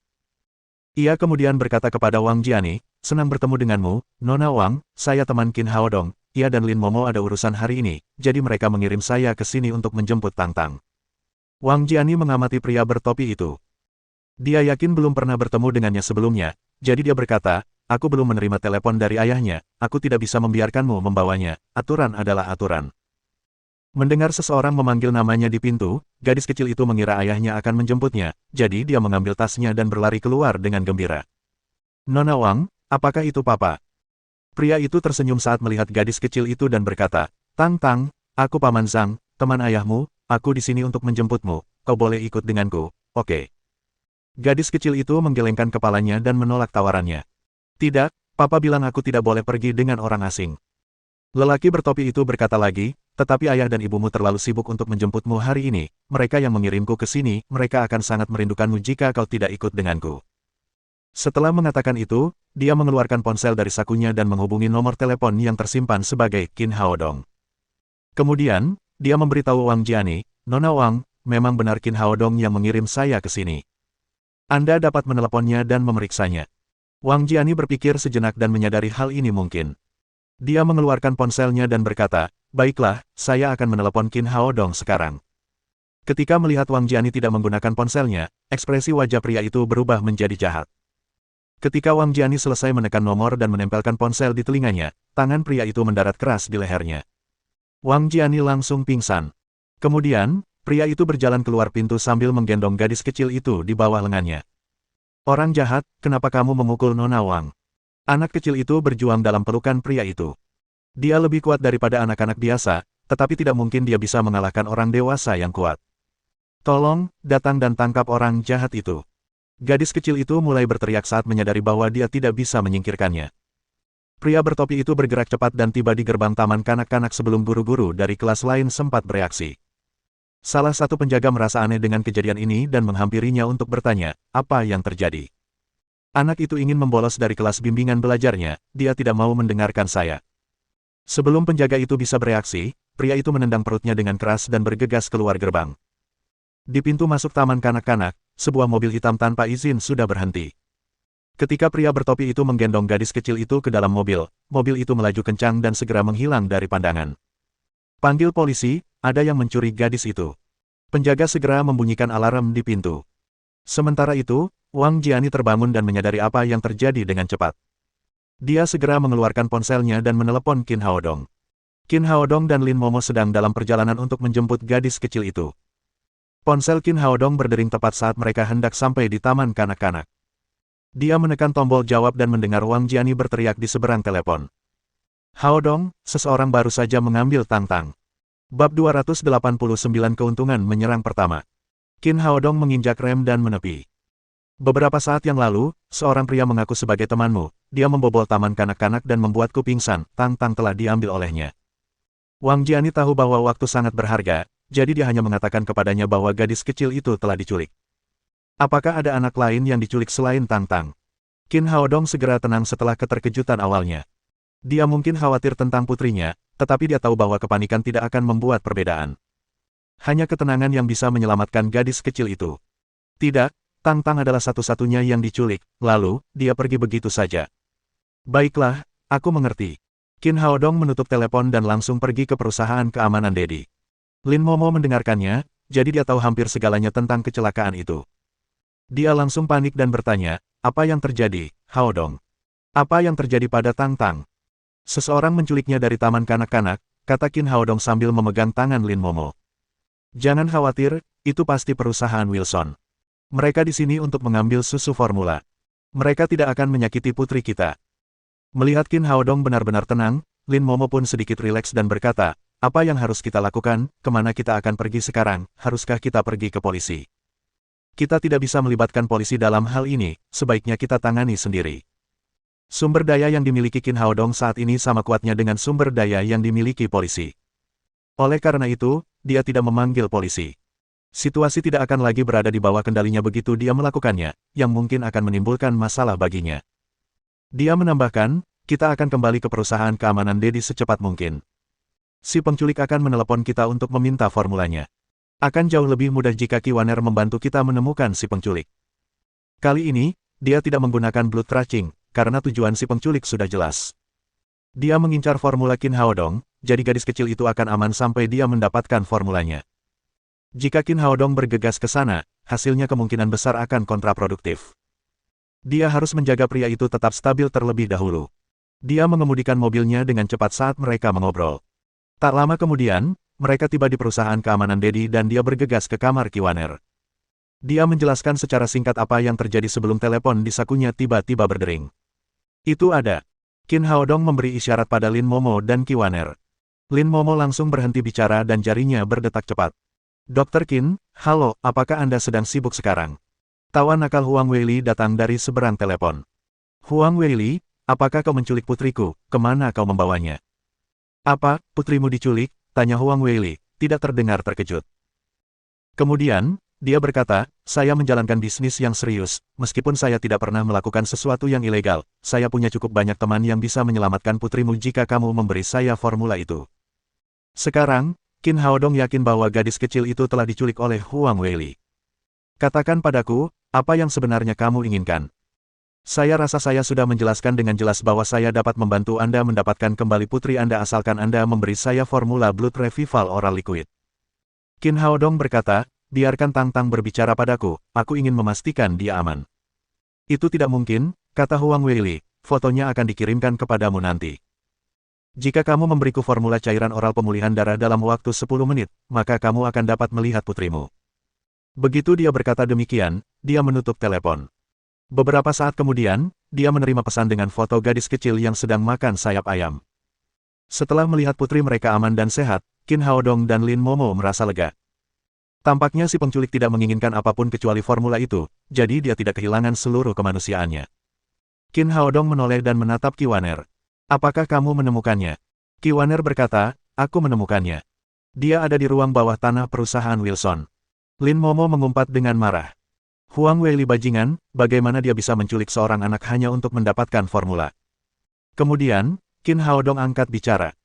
Ia kemudian berkata kepada Wang Jiani, "Senang bertemu denganmu, Nona Wang, saya teman Qin Haodong, ia dan Lin Momo ada urusan hari ini, jadi mereka mengirim saya ke sini untuk menjemput Tang Tang." Wang Jiani mengamati pria bertopi itu. Dia yakin belum pernah bertemu dengannya sebelumnya, jadi dia berkata, "Aku belum menerima telepon dari ayahnya, aku tidak bisa membiarkanmu membawanya, aturan adalah aturan." Mendengar seseorang memanggil namanya di pintu, gadis kecil itu mengira ayahnya akan menjemputnya, jadi dia mengambil tasnya dan berlari keluar dengan gembira. "Nona Wang, apakah itu papa?" Pria itu tersenyum saat melihat gadis kecil itu dan berkata, "Tang Tang, aku Paman Zhang, teman ayahmu, aku di sini untuk menjemputmu, kau boleh ikut denganku, oke?" Gadis kecil itu menggelengkan kepalanya dan menolak tawarannya. "Tidak, papa bilang aku tidak boleh pergi dengan orang asing." Lelaki bertopi itu berkata lagi, "Tetapi ayah dan ibumu terlalu sibuk untuk menjemputmu hari ini, mereka yang mengirimku ke sini, mereka akan sangat merindukanmu jika kau tidak ikut denganku." Setelah mengatakan itu, dia mengeluarkan ponsel dari sakunya dan menghubungi nomor telepon yang tersimpan sebagai Qin Haodong. Kemudian, dia memberitahu Wang Jiani, "Nona Wang, memang benar Qin Haodong yang mengirim saya ke sini. Anda dapat meneleponnya dan memeriksanya." Wang Jiani berpikir sejenak dan menyadari hal ini mungkin. Dia mengeluarkan ponselnya dan berkata, "Baiklah, saya akan menelepon Qin Haodong sekarang." Ketika melihat Wang Jiani tidak menggunakan ponselnya, ekspresi wajah pria itu berubah menjadi jahat. Ketika Wang Jiani selesai menekan nomor dan menempelkan ponsel di telinganya, tangan pria itu mendarat keras di lehernya. Wang Jiani langsung pingsan. Kemudian, pria itu berjalan keluar pintu sambil menggendong gadis kecil itu di bawah lengannya. "Orang jahat, kenapa kamu memukul Nona Wang?" Anak kecil itu berjuang dalam pelukan pria itu. Dia lebih kuat daripada anak-anak biasa, tetapi tidak mungkin dia bisa mengalahkan orang dewasa yang kuat. "Tolong, datang dan tangkap orang jahat itu." Gadis kecil itu mulai berteriak saat menyadari bahwa dia tidak bisa menyingkirkannya. Pria bertopi itu bergerak cepat dan tiba di gerbang taman kanak-kanak sebelum guru-guru dari kelas lain sempat bereaksi. Salah satu penjaga merasa aneh dengan kejadian ini dan menghampirinya untuk bertanya, "Apa yang terjadi?" "Anak itu ingin membolos dari kelas bimbingan belajarnya, dia tidak mau mendengarkan saya." Sebelum penjaga itu bisa bereaksi, pria itu menendang perutnya dengan keras dan bergegas keluar gerbang. Di pintu masuk taman kanak-kanak, sebuah mobil hitam tanpa izin sudah berhenti. Ketika pria bertopi itu menggendong gadis kecil itu ke dalam mobil, mobil itu melaju kencang dan segera menghilang dari pandangan. "Panggil polisi, ada yang mencuri gadis itu." Penjaga segera membunyikan alarm di pintu. Sementara itu, Wang Jiani terbangun dan menyadari apa yang terjadi dengan cepat. Dia segera mengeluarkan ponselnya dan menelepon Qin Haodong. Qin Haodong dan Lin Momo sedang dalam perjalanan untuk menjemput gadis kecil itu. Ponsel Qin Haodong berdering tepat saat mereka hendak sampai di taman kanak-kanak. Dia menekan tombol jawab dan mendengar Wang Jiani berteriak di seberang telepon. "Haodong, seseorang baru saja mengambil Tang Tang." Bab 289 Keuntungan menyerang pertama. Qin Haodong menginjak rem dan menepi. "Beberapa saat yang lalu, seorang pria mengaku sebagai temanmu, dia membobol taman kanak-kanak dan membuatku pingsan, Tang Tang telah diambil olehnya." Wang Jiani tahu bahwa waktu sangat berharga, jadi dia hanya mengatakan kepadanya bahwa gadis kecil itu telah diculik. Apakah ada anak lain yang diculik selain Tang Tang? Qin Haodong segera tenang setelah keterkejutan awalnya. Dia mungkin khawatir tentang putrinya, tetapi dia tahu bahwa kepanikan tidak akan membuat perbedaan. Hanya ketenangan yang bisa menyelamatkan gadis kecil itu. Tidak, Tang Tang adalah satu-satunya yang diculik, lalu, dia pergi begitu saja. "Baiklah, aku mengerti." Qin Haodong menutup telepon dan langsung pergi ke perusahaan keamanan Dedi. Lin Momo mendengarkannya, jadi dia tahu hampir segalanya tentang kecelakaan itu. Dia langsung panik dan bertanya, "Apa yang terjadi, Haodong? Apa yang terjadi pada Tang Tang?" "Seseorang menculiknya dari taman kanak-kanak," kata Qin Haodong sambil memegang tangan Lin Momo. "Jangan khawatir, itu pasti perusahaan Wilson. Mereka di sini untuk mengambil susu formula. Mereka tidak akan menyakiti putri kita." Melihat Qin Haodong benar-benar tenang, Lin Momo pun sedikit rileks dan berkata, "Apa yang harus kita lakukan, kemana kita akan pergi sekarang, haruskah kita pergi ke polisi?" "Kita tidak bisa melibatkan polisi dalam hal ini, sebaiknya kita tangani sendiri." Sumber daya yang dimiliki Qin Haodong saat ini sama kuatnya dengan sumber daya yang dimiliki polisi. Oleh karena itu, dia tidak memanggil polisi. Situasi tidak akan lagi berada di bawah kendalinya begitu dia melakukannya, yang mungkin akan menimbulkan masalah baginya. Dia menambahkan, kita akan kembali ke perusahaan keamanan Dedi secepat mungkin. Si penculik akan menelepon kita untuk meminta formulanya. Akan jauh lebih mudah jika Kiwaner membantu kita menemukan si penculik. Kali ini, dia tidak menggunakan blood tracing, karena tujuan si penculik sudah jelas. Dia mengincar formula Qin Haodong, jadi gadis kecil itu akan aman sampai dia mendapatkan formulanya. Jika Qin Haodong bergegas ke sana, hasilnya kemungkinan besar akan kontraproduktif. Dia harus menjaga pria itu tetap stabil terlebih dahulu. Dia mengemudikan mobilnya dengan cepat saat mereka mengobrol. Tak lama kemudian, mereka tiba di perusahaan keamanan Dedi dan dia bergegas ke kamar Kiwaner. Dia menjelaskan secara singkat apa yang terjadi sebelum telepon di sakunya tiba-tiba berdering. Itu ada. Qin Haodong memberi isyarat pada Lin Momo dan Kiwaner. Lin Momo langsung berhenti bicara dan jarinya berdetak cepat. Dr. Qin, halo, apakah Anda sedang sibuk sekarang? Tawa nakal Huang Weili datang dari seberang telepon. Huang Weili, apakah kau menculik putriku, kemana kau membawanya? Apa, putrimu diculik? Tanya Huang Weili, tidak terdengar terkejut. Kemudian, dia berkata, saya menjalankan bisnis yang serius, meskipun saya tidak pernah melakukan sesuatu yang ilegal, saya punya cukup banyak teman yang bisa menyelamatkan putrimu jika kamu memberi saya formula itu. Sekarang, Qin Haodong yakin bahwa gadis kecil itu telah diculik oleh Huang Weili. Katakan padaku, apa yang sebenarnya kamu inginkan? Saya rasa saya sudah menjelaskan dengan jelas bahwa saya dapat membantu Anda mendapatkan kembali putri Anda asalkan Anda memberi saya formula Blood Revival Oral Liquid. Qin Haodong berkata, biarkan Tang Tang berbicara padaku, aku ingin memastikan dia aman. Itu tidak mungkin, kata Huang Weili, fotonya akan dikirimkan kepadamu nanti. Jika kamu memberiku formula cairan oral pemulihan darah dalam waktu 10 menit, maka kamu akan dapat melihat putrimu. Begitu dia berkata demikian, dia menutup telepon. Beberapa saat kemudian, dia menerima pesan dengan foto gadis kecil yang sedang makan sayap ayam. Setelah melihat putri mereka aman dan sehat, Qin Haodong dan Lin Momo merasa lega. Tampaknya si penculik tidak menginginkan apapun kecuali formula itu, jadi dia tidak kehilangan seluruh kemanusiaannya. Qin Haodong menoleh dan menatap Kiwaner. Apakah kamu menemukannya? Kiwaner berkata, aku menemukannya. Dia ada di ruang bawah tanah perusahaan Wilson. Lin Momo mengumpat dengan marah. Huang Weili bajingan, bagaimana dia bisa menculik seorang anak hanya untuk mendapatkan formula? Kemudian, Qin Haodong angkat bicara.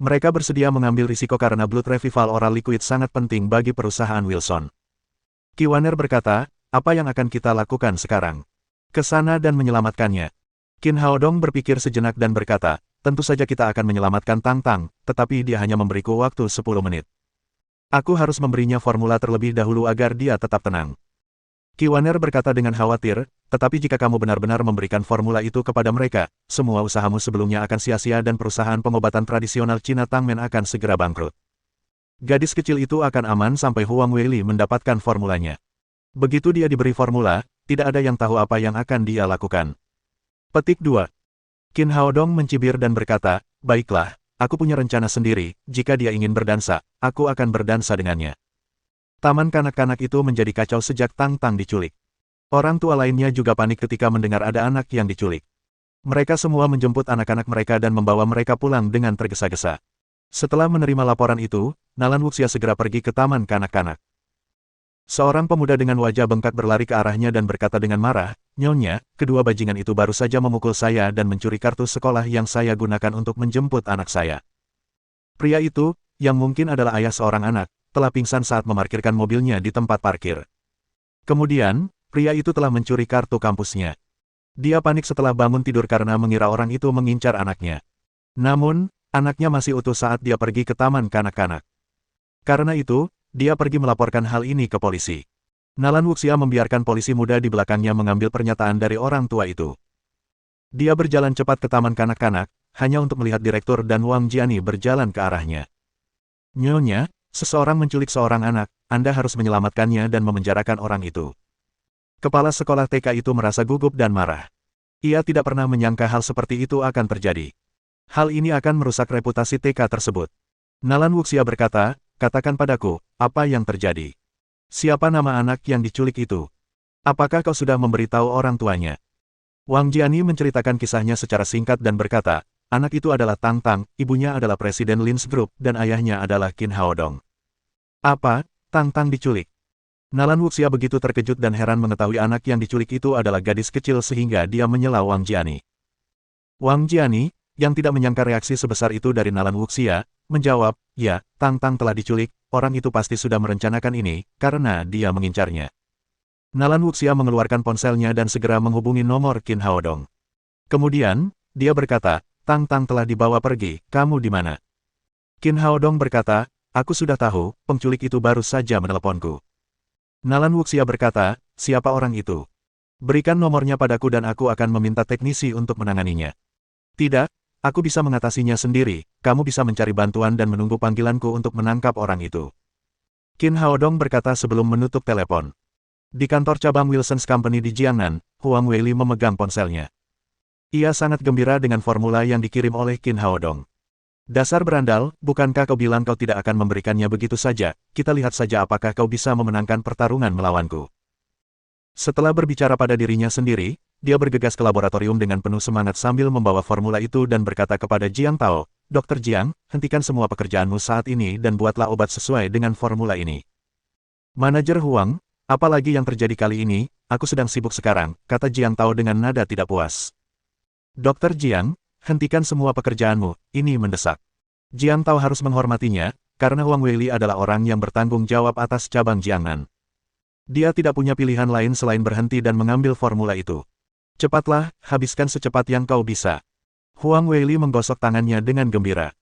Mereka bersedia mengambil risiko karena Blood Revival Oral Liquid sangat penting bagi perusahaan Wilson. Kiwaner berkata, apa yang akan kita lakukan sekarang? Ke sana dan menyelamatkannya. Qin Haodong berpikir sejenak dan berkata, tentu saja kita akan menyelamatkan Tang Tang, tetapi dia hanya memberiku waktu 10 menit. Aku harus memberinya formula terlebih dahulu agar dia tetap tenang. Kiwaner berkata dengan khawatir, tetapi jika kamu benar-benar memberikan formula itu kepada mereka, semua usahamu sebelumnya akan sia-sia dan perusahaan pengobatan tradisional Cina Tangmen akan segera bangkrut. Gadis kecil itu akan aman sampai Huang Weili mendapatkan formulanya. Begitu dia diberi formula, tidak ada yang tahu apa yang akan dia lakukan. Petik 2. Qin Haodong mencibir dan berkata, baiklah, aku punya rencana sendiri, jika dia ingin berdansa, aku akan berdansa dengannya. Taman kanak-kanak itu menjadi kacau sejak Tang Tang diculik. Orang tua lainnya juga panik ketika mendengar ada anak yang diculik. Mereka semua menjemput anak-anak mereka dan membawa mereka pulang dengan tergesa-gesa. Setelah menerima laporan itu, Nalan Wuxia segera pergi ke taman kanak-kanak. Seorang pemuda dengan wajah bengkak berlari ke arahnya dan berkata dengan marah, Nyonya, kedua bajingan itu baru saja memukul saya dan mencuri kartu sekolah yang saya gunakan untuk menjemput anak saya. Pria itu, yang mungkin adalah ayah seorang anak, telah pingsan saat memarkirkan mobilnya di tempat parkir. Kemudian, pria itu telah mencuri kartu kampusnya. Dia panik setelah bangun tidur karena mengira orang itu mengincar anaknya. Namun, anaknya masih utuh saat dia pergi ke taman kanak-kanak. Karena itu, dia pergi melaporkan hal ini ke polisi. Nalan Wuxia membiarkan polisi muda di belakangnya mengambil pernyataan dari orang tua itu. Dia berjalan cepat ke taman kanak-kanak, hanya untuk melihat direktur dan Wang Jiani berjalan ke arahnya. Nyonya, seseorang menculik seorang anak, Anda harus menyelamatkannya dan memenjarakan orang itu. Kepala sekolah TK itu merasa gugup dan marah. Ia tidak pernah menyangka hal seperti itu akan terjadi. Hal ini akan merusak reputasi TK tersebut. Nalan Wuxia berkata, katakan padaku, apa yang terjadi? Siapa nama anak yang diculik itu? Apakah kau sudah memberitahu orang tuanya? Wang Jiani menceritakan kisahnya secara singkat dan berkata, anak itu adalah Tang Tang, ibunya adalah Presiden Lin's Group, dan ayahnya adalah Qin Haodong. Apa? Tang Tang diculik? Nalan Wuxia begitu terkejut dan heran mengetahui anak yang diculik itu adalah gadis kecil sehingga dia menyela Wang Jiani. Wang Jiani, yang tidak menyangka reaksi sebesar itu dari Nalan Wuxia, menjawab, "Ya, Tang Tang telah diculik, orang itu pasti sudah merencanakan ini, karena dia mengincarnya." Nalan Wuxia mengeluarkan ponselnya dan segera menghubungi nomor Qin Haodong. Kemudian, dia berkata, "Tang Tang telah dibawa pergi, kamu di mana?" Qin Haodong berkata, "Aku sudah tahu, penculik itu baru saja meneleponku." Nalan Wuxia berkata, "Siapa orang itu? Berikan nomornya padaku dan aku akan meminta teknisi untuk menanganinya." "Tidak, aku bisa mengatasinya sendiri, kamu bisa mencari bantuan dan menunggu panggilanku untuk menangkap orang itu." Qin Haodong berkata sebelum menutup telepon. Di kantor cabang Wilson's Company di Jiangnan, Huang Weili memegang ponselnya. Ia sangat gembira dengan formula yang dikirim oleh Qin Haodong. "Dasar berandal, bukankah kau bilang kau tidak akan memberikannya begitu saja, kita lihat saja apakah kau bisa memenangkan pertarungan melawanku." Setelah berbicara pada dirinya sendiri, dia bergegas ke laboratorium dengan penuh semangat sambil membawa formula itu dan berkata kepada Jiang Tao, "Dr. Jiang, hentikan semua pekerjaanmu saat ini dan buatlah obat sesuai dengan formula ini." "Manajer Huang, apalagi yang terjadi kali ini, aku sedang sibuk sekarang," kata Jiang Tao dengan nada tidak puas. "Dr. Jiang, hentikan semua pekerjaanmu, ini mendesak." Jiang Tao harus menghormatinya, karena Huang Weili adalah orang yang bertanggung jawab atas cabang Jiangnan. Dia tidak punya pilihan lain selain berhenti dan mengambil formula itu. "Cepatlah, habiskan secepat yang kau bisa." Huang Weili menggosok tangannya dengan gembira.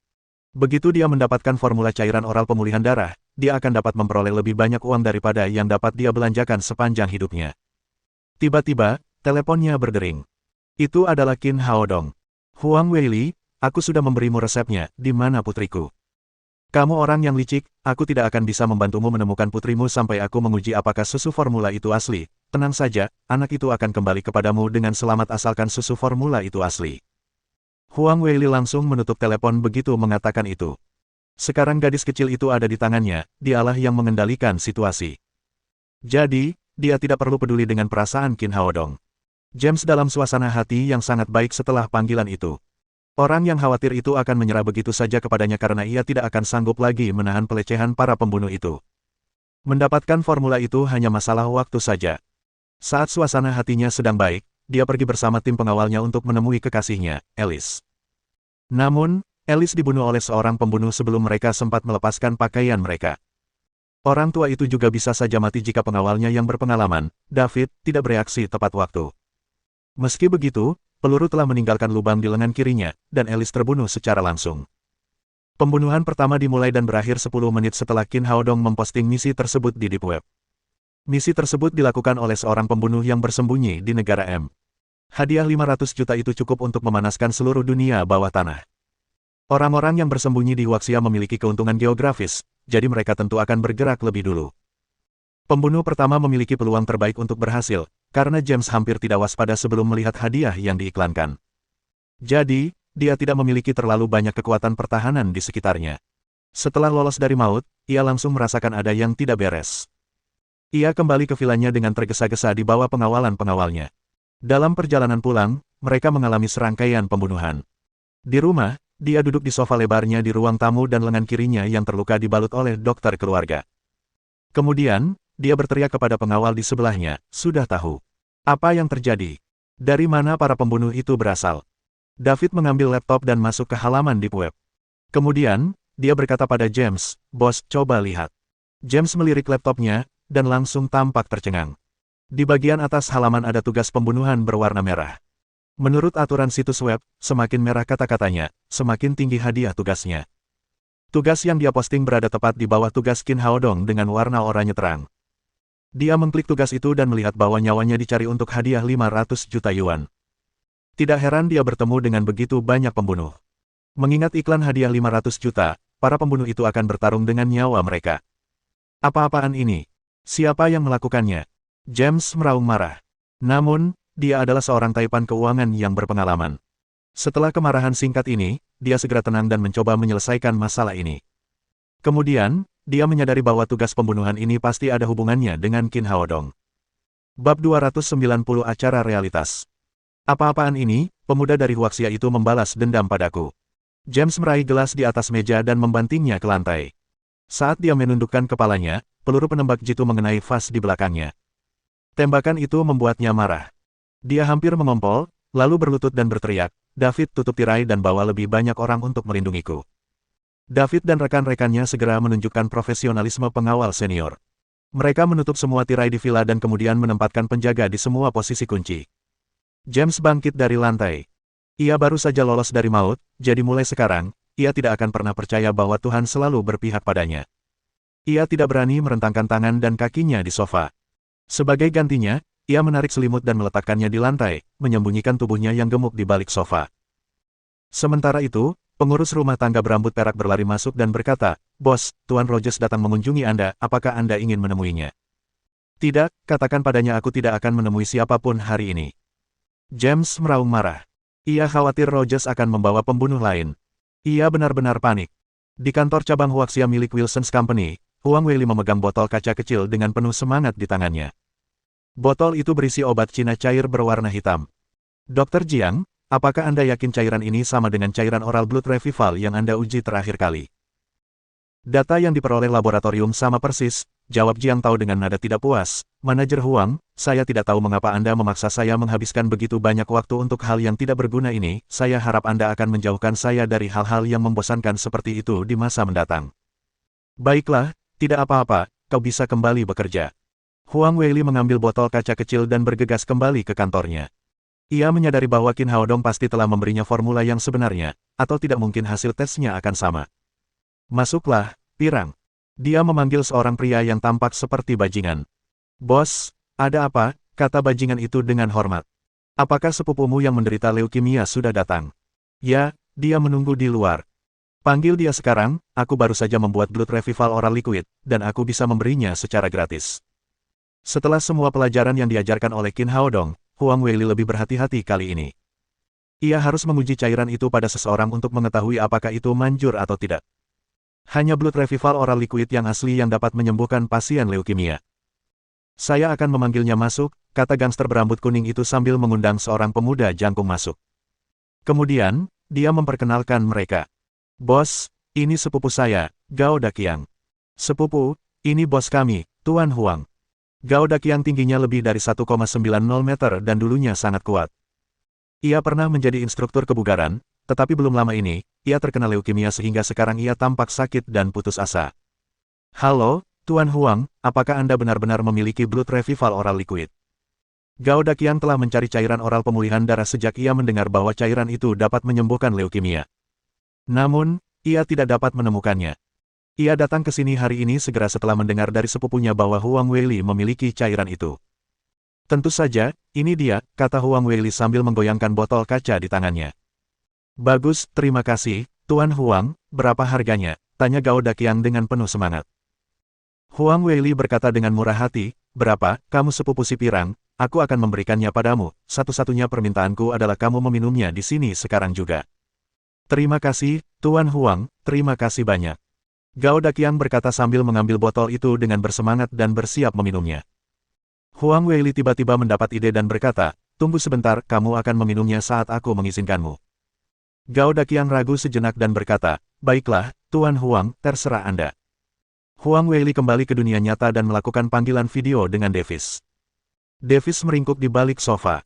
Begitu dia mendapatkan formula cairan oral pemulihan darah, dia akan dapat memperoleh lebih banyak uang daripada yang dapat dia belanjakan sepanjang hidupnya. Tiba-tiba, teleponnya berdering. Itu adalah Qin Haodong. "Huang Weili, aku sudah memberimu resepnya, di mana putriku?" "Kamu orang yang licik, aku tidak akan bisa membantumu menemukan putrimu sampai aku menguji apakah susu formula itu asli. Tenang saja, anak itu akan kembali kepadamu dengan selamat asalkan susu formula itu asli." Huang Weili langsung menutup telepon begitu mengatakan itu. Sekarang gadis kecil itu ada di tangannya, dialah yang mengendalikan situasi. Jadi, dia tidak perlu peduli dengan perasaan Qin Haodong. James dalam suasana hati yang sangat baik setelah panggilan itu. Orang yang khawatir itu akan menyerah begitu saja kepadanya karena ia tidak akan sanggup lagi menahan pelecehan para pembunuh itu. Mendapatkan formula itu hanya masalah waktu saja. Saat suasana hatinya sedang baik, dia pergi bersama tim pengawalnya untuk menemui kekasihnya, Alice. Namun, Alice dibunuh oleh seorang pembunuh sebelum mereka sempat melepaskan pakaian mereka. Orang tua itu juga bisa saja mati jika pengawalnya yang berpengalaman, David, tidak bereaksi tepat waktu. Meski begitu, peluru telah meninggalkan lubang di lengan kirinya, dan Alice terbunuh secara langsung. Pembunuhan pertama dimulai dan berakhir 10 menit setelah Qin Haodong memposting misi tersebut di Deep Web. Misi tersebut dilakukan oleh seorang pembunuh yang bersembunyi di negara M. Hadiah 500 juta itu cukup untuk memanaskan seluruh dunia bawah tanah. Orang-orang yang bersembunyi di Huaxia memiliki keuntungan geografis, jadi mereka tentu akan bergerak lebih dulu. Pembunuh pertama memiliki peluang terbaik untuk berhasil, karena James hampir tidak waspada sebelum melihat hadiah yang diiklankan. Jadi, dia tidak memiliki terlalu banyak kekuatan pertahanan di sekitarnya. Setelah lolos dari maut, ia langsung merasakan ada yang tidak beres. Ia kembali ke vilanya dengan tergesa-gesa di bawah pengawalan pengawalnya. Dalam perjalanan pulang, mereka mengalami serangkaian pembunuhan. Di rumah, dia duduk di sofa lebarnya di ruang tamu dan lengan kirinya yang terluka dibalut oleh dokter keluarga. Kemudian, dia berteriak kepada pengawal di sebelahnya, "Sudah tahu apa yang terjadi? Dari mana para pembunuh itu berasal?" David mengambil laptop dan masuk ke halaman Deep Web. Kemudian, dia berkata pada James, "Bos, coba lihat." James melirik laptopnya, dan langsung tampak tercengang. Di bagian atas halaman ada tugas pembunuhan berwarna merah. Menurut aturan situs web, semakin merah kata-katanya, semakin tinggi hadiah tugasnya. Tugas yang dia posting berada tepat di bawah tugas Qin Haodong dengan warna oranye terang. Dia mengklik tugas itu dan melihat bahwa nyawanya dicari untuk hadiah 500 juta yuan. Tidak heran dia bertemu dengan begitu banyak pembunuh. Mengingat iklan hadiah 500 juta, para pembunuh itu akan bertarung dengan nyawa mereka. Apa-apaan ini? Siapa yang melakukannya? James meraung marah. Namun, dia adalah seorang taipan keuangan yang berpengalaman. Setelah kemarahan singkat ini, dia segera tenang dan mencoba menyelesaikan masalah ini. Kemudian, dia menyadari bahwa tugas pembunuhan ini pasti ada hubungannya dengan Qin Haodong. Bab 290 Acara Realitas. Apa-apaan ini? Pemuda dari Huaxia itu membalas dendam padaku. James meraih gelas di atas meja dan membantingnya ke lantai. Saat dia menundukkan kepalanya, peluru penembak jitu mengenai vas di belakangnya. Tembakan itu membuatnya marah. Dia hampir mengompol, lalu berlutut dan berteriak, "David, tutup tirai dan bawa lebih banyak orang untuk melindungiku." David dan rekan-rekannya segera menunjukkan profesionalisme pengawal senior. Mereka menutup semua tirai di villa dan kemudian menempatkan penjaga di semua posisi kunci. James bangkit dari lantai. Ia baru saja lolos dari maut, jadi mulai sekarang, ia tidak akan pernah percaya bahwa Tuhan selalu berpihak padanya. Ia tidak berani merentangkan tangan dan kakinya di sofa. Sebagai gantinya, ia menarik selimut dan meletakkannya di lantai, menyembunyikan tubuhnya yang gemuk di balik sofa. Sementara itu, pengurus rumah tangga berambut perak berlari masuk dan berkata, "Bos, Tuan Rogers datang mengunjungi Anda, apakah Anda ingin menemuinya?" "Tidak, katakan padanya aku tidak akan menemui siapapun hari ini." James meraung marah. Ia khawatir Rogers akan membawa pembunuh lain. Ia benar-benar panik. Di kantor cabang Huaxia milik Wilson's Company, Huang Weili memegang botol kaca kecil dengan penuh semangat di tangannya. Botol itu berisi obat Cina cair berwarna hitam. "Dr. Jiang, apakah Anda yakin cairan ini sama dengan cairan oral blood revival yang Anda uji terakhir kali?" "Data yang diperoleh laboratorium sama persis," jawab Jiang Tao dengan nada tidak puas. "Manajer Huang, saya tidak tahu mengapa Anda memaksa saya menghabiskan begitu banyak waktu untuk hal yang tidak berguna ini. Saya harap Anda akan menjauhkan saya dari hal-hal yang membosankan seperti itu di masa mendatang." "Baiklah, tidak apa-apa, kau bisa kembali bekerja." Huang Weili mengambil botol kaca kecil dan bergegas kembali ke kantornya. Ia menyadari bahwa Qin Haodong pasti telah memberinya formula yang sebenarnya, atau tidak mungkin hasil tesnya akan sama. "Masuklah, Pirang." Dia memanggil seorang pria yang tampak seperti bajingan. "Bos, ada apa?" kata bajingan itu dengan hormat. "Apakah sepupumu yang menderita leukemia sudah datang?" "Ya, dia menunggu di luar." "Panggil dia sekarang, aku baru saja membuat blood revival oral liquid, dan aku bisa memberinya secara gratis." Setelah semua pelajaran yang diajarkan oleh Qin Haodong, Huang Weili lebih berhati-hati kali ini. Ia harus menguji cairan itu pada seseorang untuk mengetahui apakah itu manjur atau tidak. Hanya blood revival oral liquid yang asli yang dapat menyembuhkan pasien leukemia. "Saya akan memanggilnya masuk," kata gangster berambut kuning itu sambil mengundang seorang pemuda jangkung masuk. Kemudian, dia memperkenalkan mereka. "Bos, ini sepupu saya, Gao Daqiang." "Sepupu, ini bos kami, Tuan Huang." Gao Daqiang tingginya lebih dari 1,90 meter dan dulunya sangat kuat. Ia pernah menjadi instruktur kebugaran, tetapi belum lama ini, ia terkena leukemia sehingga sekarang ia tampak sakit dan putus asa. "Halo, Tuan Huang, apakah Anda benar-benar memiliki blood revival oral liquid?" Gao Daqiang telah mencari cairan oral pemulihan darah sejak ia mendengar bahwa cairan itu dapat menyembuhkan leukemia. Namun, ia tidak dapat menemukannya. Ia datang ke sini hari ini segera setelah mendengar dari sepupunya bahwa Huang Weili memiliki cairan itu. "Tentu saja, ini dia," kata Huang Weili sambil menggoyangkan botol kaca di tangannya. "Bagus, terima kasih, Tuan Huang, berapa harganya?" tanya Gao Daqiang dengan penuh semangat. Huang Weili berkata dengan murah hati, "Berapa, kamu sepupu si pirang, aku akan memberikannya padamu, satu-satunya permintaanku adalah kamu meminumnya di sini sekarang juga." "Terima kasih, Tuan Huang, terima kasih banyak." Gao Daqiang berkata sambil mengambil botol itu dengan bersemangat dan bersiap meminumnya. Huang Weili tiba-tiba mendapat ide dan berkata, "Tunggu sebentar, kamu akan meminumnya saat aku mengizinkanmu." Gao Daqiang ragu sejenak dan berkata, "Baiklah, Tuan Huang, terserah Anda." Huang Weili kembali ke dunia nyata dan melakukan panggilan video dengan Davis. Davis meringkuk di balik sofa.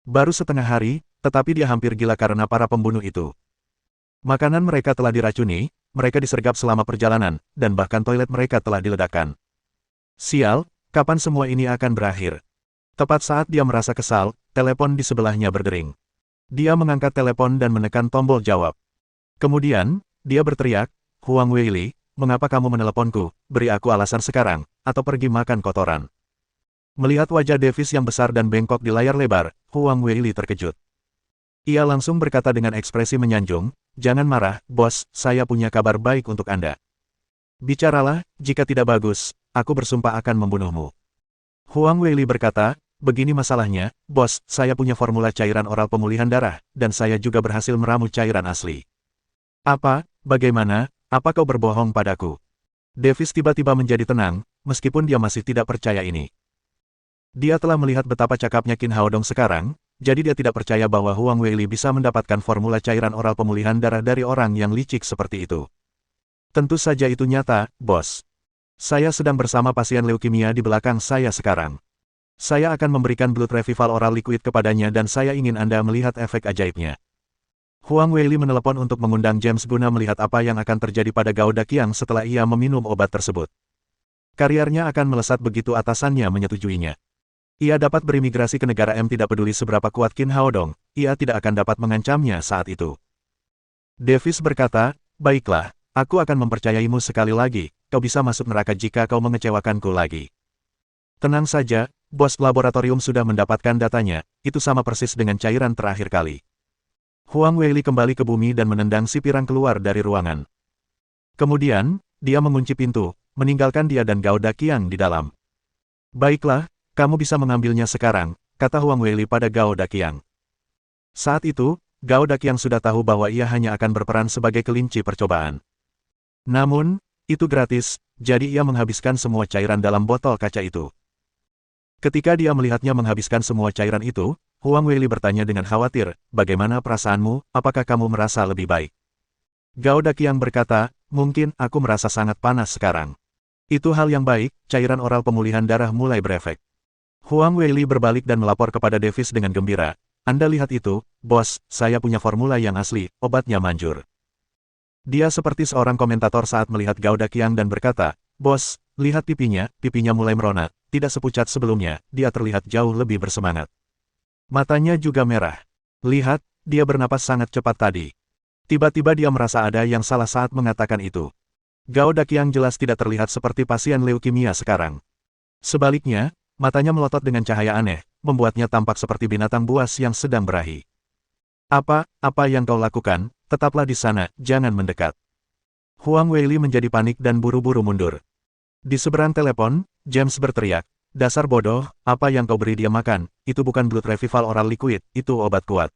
Baru setengah hari, tetapi dia hampir gila karena para pembunuh itu. Makanan mereka telah diracuni, mereka disergap selama perjalanan, dan bahkan toilet mereka telah diledakkan. Sial, kapan semua ini akan berakhir? Tepat saat dia merasa kesal, telepon di sebelahnya berdering. Dia mengangkat telepon dan menekan tombol jawab. Kemudian, dia berteriak, "Huang Weili, mengapa kamu meneleponku? Beri aku alasan sekarang, atau pergi makan kotoran." Melihat wajah Davis yang besar dan bengkok di layar lebar, Huang Weili terkejut. Ia langsung berkata dengan ekspresi menyanjung, "Jangan marah, bos, saya punya kabar baik untuk Anda." "Bicaralah, jika tidak bagus, aku bersumpah akan membunuhmu." Huang Weili berkata, "Begini masalahnya, bos, saya punya formula cairan oral pemulihan darah, dan saya juga berhasil meramu cairan asli." "Apa? Bagaimana? Apa kau berbohong padaku?" Davis tiba-tiba menjadi tenang, meskipun dia masih tidak percaya ini. Dia telah melihat betapa cakapnya Qin Haodong sekarang, jadi dia tidak percaya bahwa Huang Weili bisa mendapatkan formula cairan oral pemulihan darah dari orang yang licik seperti itu. "Tentu saja itu nyata, bos." Saya sedang bersama pasien leukemia di belakang saya sekarang. Saya akan memberikan blood revival oral liquid kepadanya dan saya ingin Anda melihat efek ajaibnya. Huang Weili menelepon untuk mengundang James guna melihat apa yang akan terjadi pada Gao Daqiang setelah ia meminum obat tersebut. Karirnya akan melesat begitu atasannya menyetujuinya. Ia dapat berimigrasi ke negara M tidak peduli seberapa kuat Qin Haodong, ia tidak akan dapat mengancamnya saat itu. Davis berkata, baiklah, aku akan mempercayaimu sekali lagi, kau bisa masuk neraka jika kau mengecewakanku lagi. Tenang saja, bos laboratorium sudah mendapatkan datanya, itu sama persis dengan cairan terakhir kali. Huang Weili kembali ke bumi dan menendang si pirang keluar dari ruangan. Kemudian, dia mengunci pintu, meninggalkan dia dan Gao Daqiang di dalam. Baiklah, kamu bisa mengambilnya sekarang, kata Huang Weili pada Gao Daqiang. Saat itu, Gao Daqiang sudah tahu bahwa ia hanya akan berperan sebagai kelinci percobaan. Namun, itu gratis, jadi ia menghabiskan semua cairan dalam botol kaca itu. Ketika dia melihatnya menghabiskan semua cairan itu, Huang Weili bertanya dengan khawatir, bagaimana perasaanmu, apakah kamu merasa lebih baik? Gao Daqiang berkata, mungkin aku merasa sangat panas sekarang. Itu hal yang baik, cairan oral pemulihan darah mulai berefek. Huang Weili berbalik dan melapor kepada Davis dengan gembira, Anda lihat itu, bos, saya punya formula yang asli, obatnya manjur. Dia seperti seorang komentator saat melihat Gao Daqiang dan berkata, bos, lihat pipinya mulai meronat, tidak sepucat sebelumnya, dia terlihat jauh lebih bersemangat. Matanya juga merah. Lihat, dia bernapas sangat cepat tadi. Tiba-tiba dia merasa ada yang salah saat mengatakan itu. Gao Daqiang jelas tidak terlihat seperti pasien leukemia sekarang. Sebaliknya, matanya melotot dengan cahaya aneh, membuatnya tampak seperti binatang buas yang sedang berahi. Apa yang kau lakukan? Tetaplah di sana, jangan mendekat. Huang Weili menjadi panik dan buru-buru mundur. Di seberang telepon, James berteriak, dasar bodoh, apa yang kau beri dia makan, itu bukan blood revival oral liquid, itu obat kuat.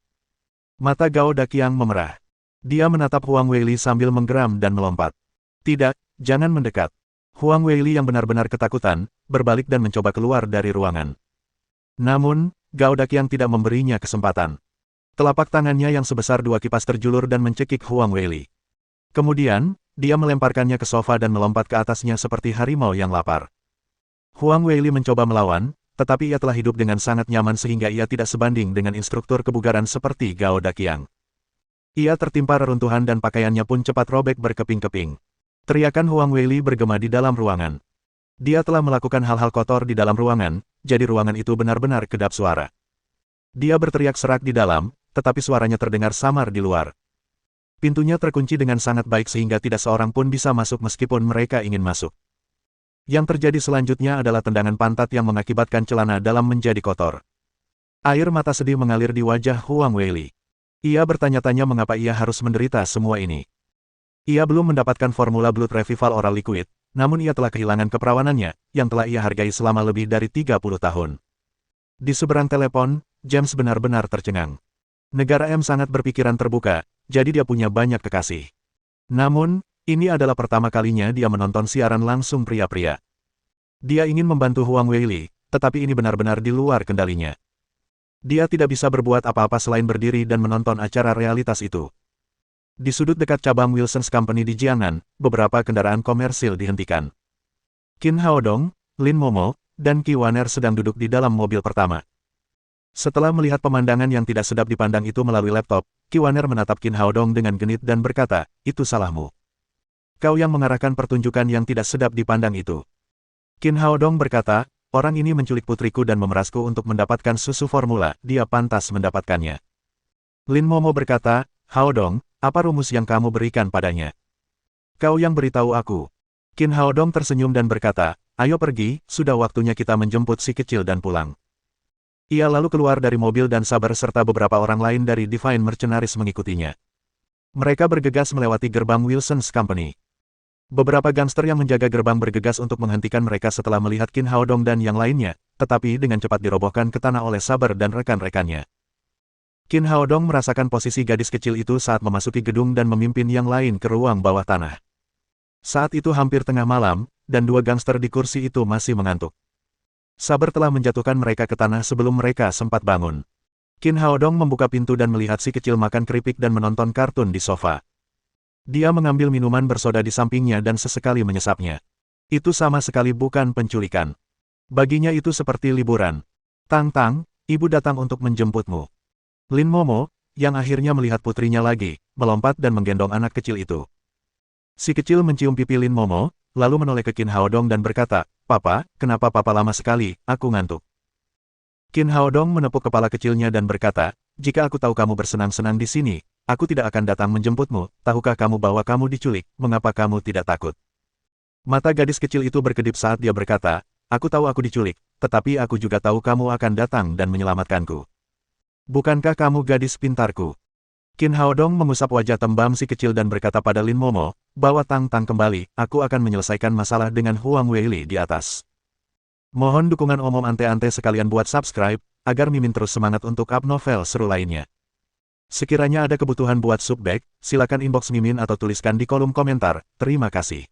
Mata Gao Daqiang memerah. Dia menatap Huang Weili sambil menggeram dan melompat. Tidak, jangan mendekat. Huang Weili yang benar-benar ketakutan, berbalik dan mencoba keluar dari ruangan. Namun, Gao Daqiang tidak memberinya kesempatan. Telapak tangannya yang sebesar 2 kipas terjulur dan mencekik Huang Weili. Kemudian, dia melemparkannya ke sofa dan melompat ke atasnya seperti harimau yang lapar. Huang Weili mencoba melawan, tetapi ia telah hidup dengan sangat nyaman sehingga ia tidak sebanding dengan instruktur kebugaran seperti Gao Daqiang. Ia tertimpa reruntuhan dan pakaiannya pun cepat robek berkeping-keping. Teriakan Huang Weili bergema di dalam ruangan. Dia telah melakukan hal-hal kotor di dalam ruangan, jadi ruangan itu benar-benar kedap suara. Dia berteriak serak di dalam, tetapi suaranya terdengar samar di luar. Pintunya terkunci dengan sangat baik sehingga tidak seorang pun bisa masuk meskipun mereka ingin masuk. Yang terjadi selanjutnya adalah tendangan pantat yang mengakibatkan celana dalam menjadi kotor. Air mata sedih mengalir di wajah Huang Weili. Ia bertanya-tanya mengapa ia harus menderita semua ini. Ia belum mendapatkan formula blood revival oral liquid, namun ia telah kehilangan keperawanannya, yang telah ia hargai selama lebih dari 30 tahun. Di seberang telepon, James benar-benar tercengang. Negara M sangat berpikiran terbuka, jadi dia punya banyak kekasih. Namun, ini adalah pertama kalinya dia menonton siaran langsung pria-pria. Dia ingin membantu Huang Weili, tetapi ini benar-benar di luar kendalinya. Dia tidak bisa berbuat apa-apa selain berdiri dan menonton acara realitas itu. Di sudut dekat cabang Wilson's Company di Jiangnan, beberapa kendaraan komersil dihentikan. Qin Haodong, Lin Momo, dan Qi Waner sedang duduk di dalam mobil pertama. Setelah melihat pemandangan yang tidak sedap dipandang itu melalui laptop, Qi Waner menatap Qin Haodong dengan genit dan berkata, itu salahmu. Kau yang mengarahkan pertunjukan yang tidak sedap dipandang itu. Qin Haodong berkata, orang ini menculik putriku dan memerasku untuk mendapatkan susu formula, dia pantas mendapatkannya. Lin Momo berkata, Haodong, apa rumus yang kamu berikan padanya? Kau yang beritahu aku. Qin Haodong tersenyum dan berkata, ayo pergi, sudah waktunya kita menjemput si kecil dan pulang. Ia lalu keluar dari mobil dan Saber serta beberapa orang lain dari Divine Mercenaries mengikutinya. Mereka bergegas melewati gerbang Wilson's Company. Beberapa gangster yang menjaga gerbang bergegas untuk menghentikan mereka setelah melihat Qin Haodong dan yang lainnya, tetapi dengan cepat dirobohkan ke tanah oleh Saber dan rekan-rekannya. Qin Haodong merasakan posisi gadis kecil itu saat memasuki gedung dan memimpin yang lain ke ruang bawah tanah. Saat itu hampir tengah malam, dan 2 gangster di kursi itu masih mengantuk. Saber telah menjatuhkan mereka ke tanah sebelum mereka sempat bangun. Qin Haodong membuka pintu dan melihat si kecil makan keripik dan menonton kartun di sofa. Dia mengambil minuman bersoda di sampingnya dan sesekali menyesapnya. Itu sama sekali bukan penculikan. Baginya itu seperti liburan. Tang Tang, ibu datang untuk menjemputmu. Lin Momo, yang akhirnya melihat putrinya lagi, melompat dan menggendong anak kecil itu. Si kecil mencium pipi Lin Momo, lalu menoleh ke Qin Haodong dan berkata, "Papa, kenapa papa lama sekali, aku ngantuk." Qin Haodong menepuk kepala kecilnya dan berkata, "Jika aku tahu kamu bersenang-senang di sini, aku tidak akan datang menjemputmu. Tahukah kamu bahwa kamu diculik, mengapa kamu tidak takut?" Mata gadis kecil itu berkedip saat dia berkata, "Aku tahu aku diculik, tetapi aku juga tahu kamu akan datang dan menyelamatkanku. Bukankah kamu gadis pintarku?" Qin Haodong mengusap wajah tembam si kecil dan berkata pada Lin Momo, "Bawa Tang Tang kembali, aku akan menyelesaikan masalah dengan Huang Weili di atas." Mohon dukungan Om Ante-Ante sekalian buat subscribe, agar Mimin terus semangat untuk up novel seru lainnya. Sekiranya ada kebutuhan buat subbag, silakan inbox Mimin atau tuliskan di kolom komentar. Terima kasih.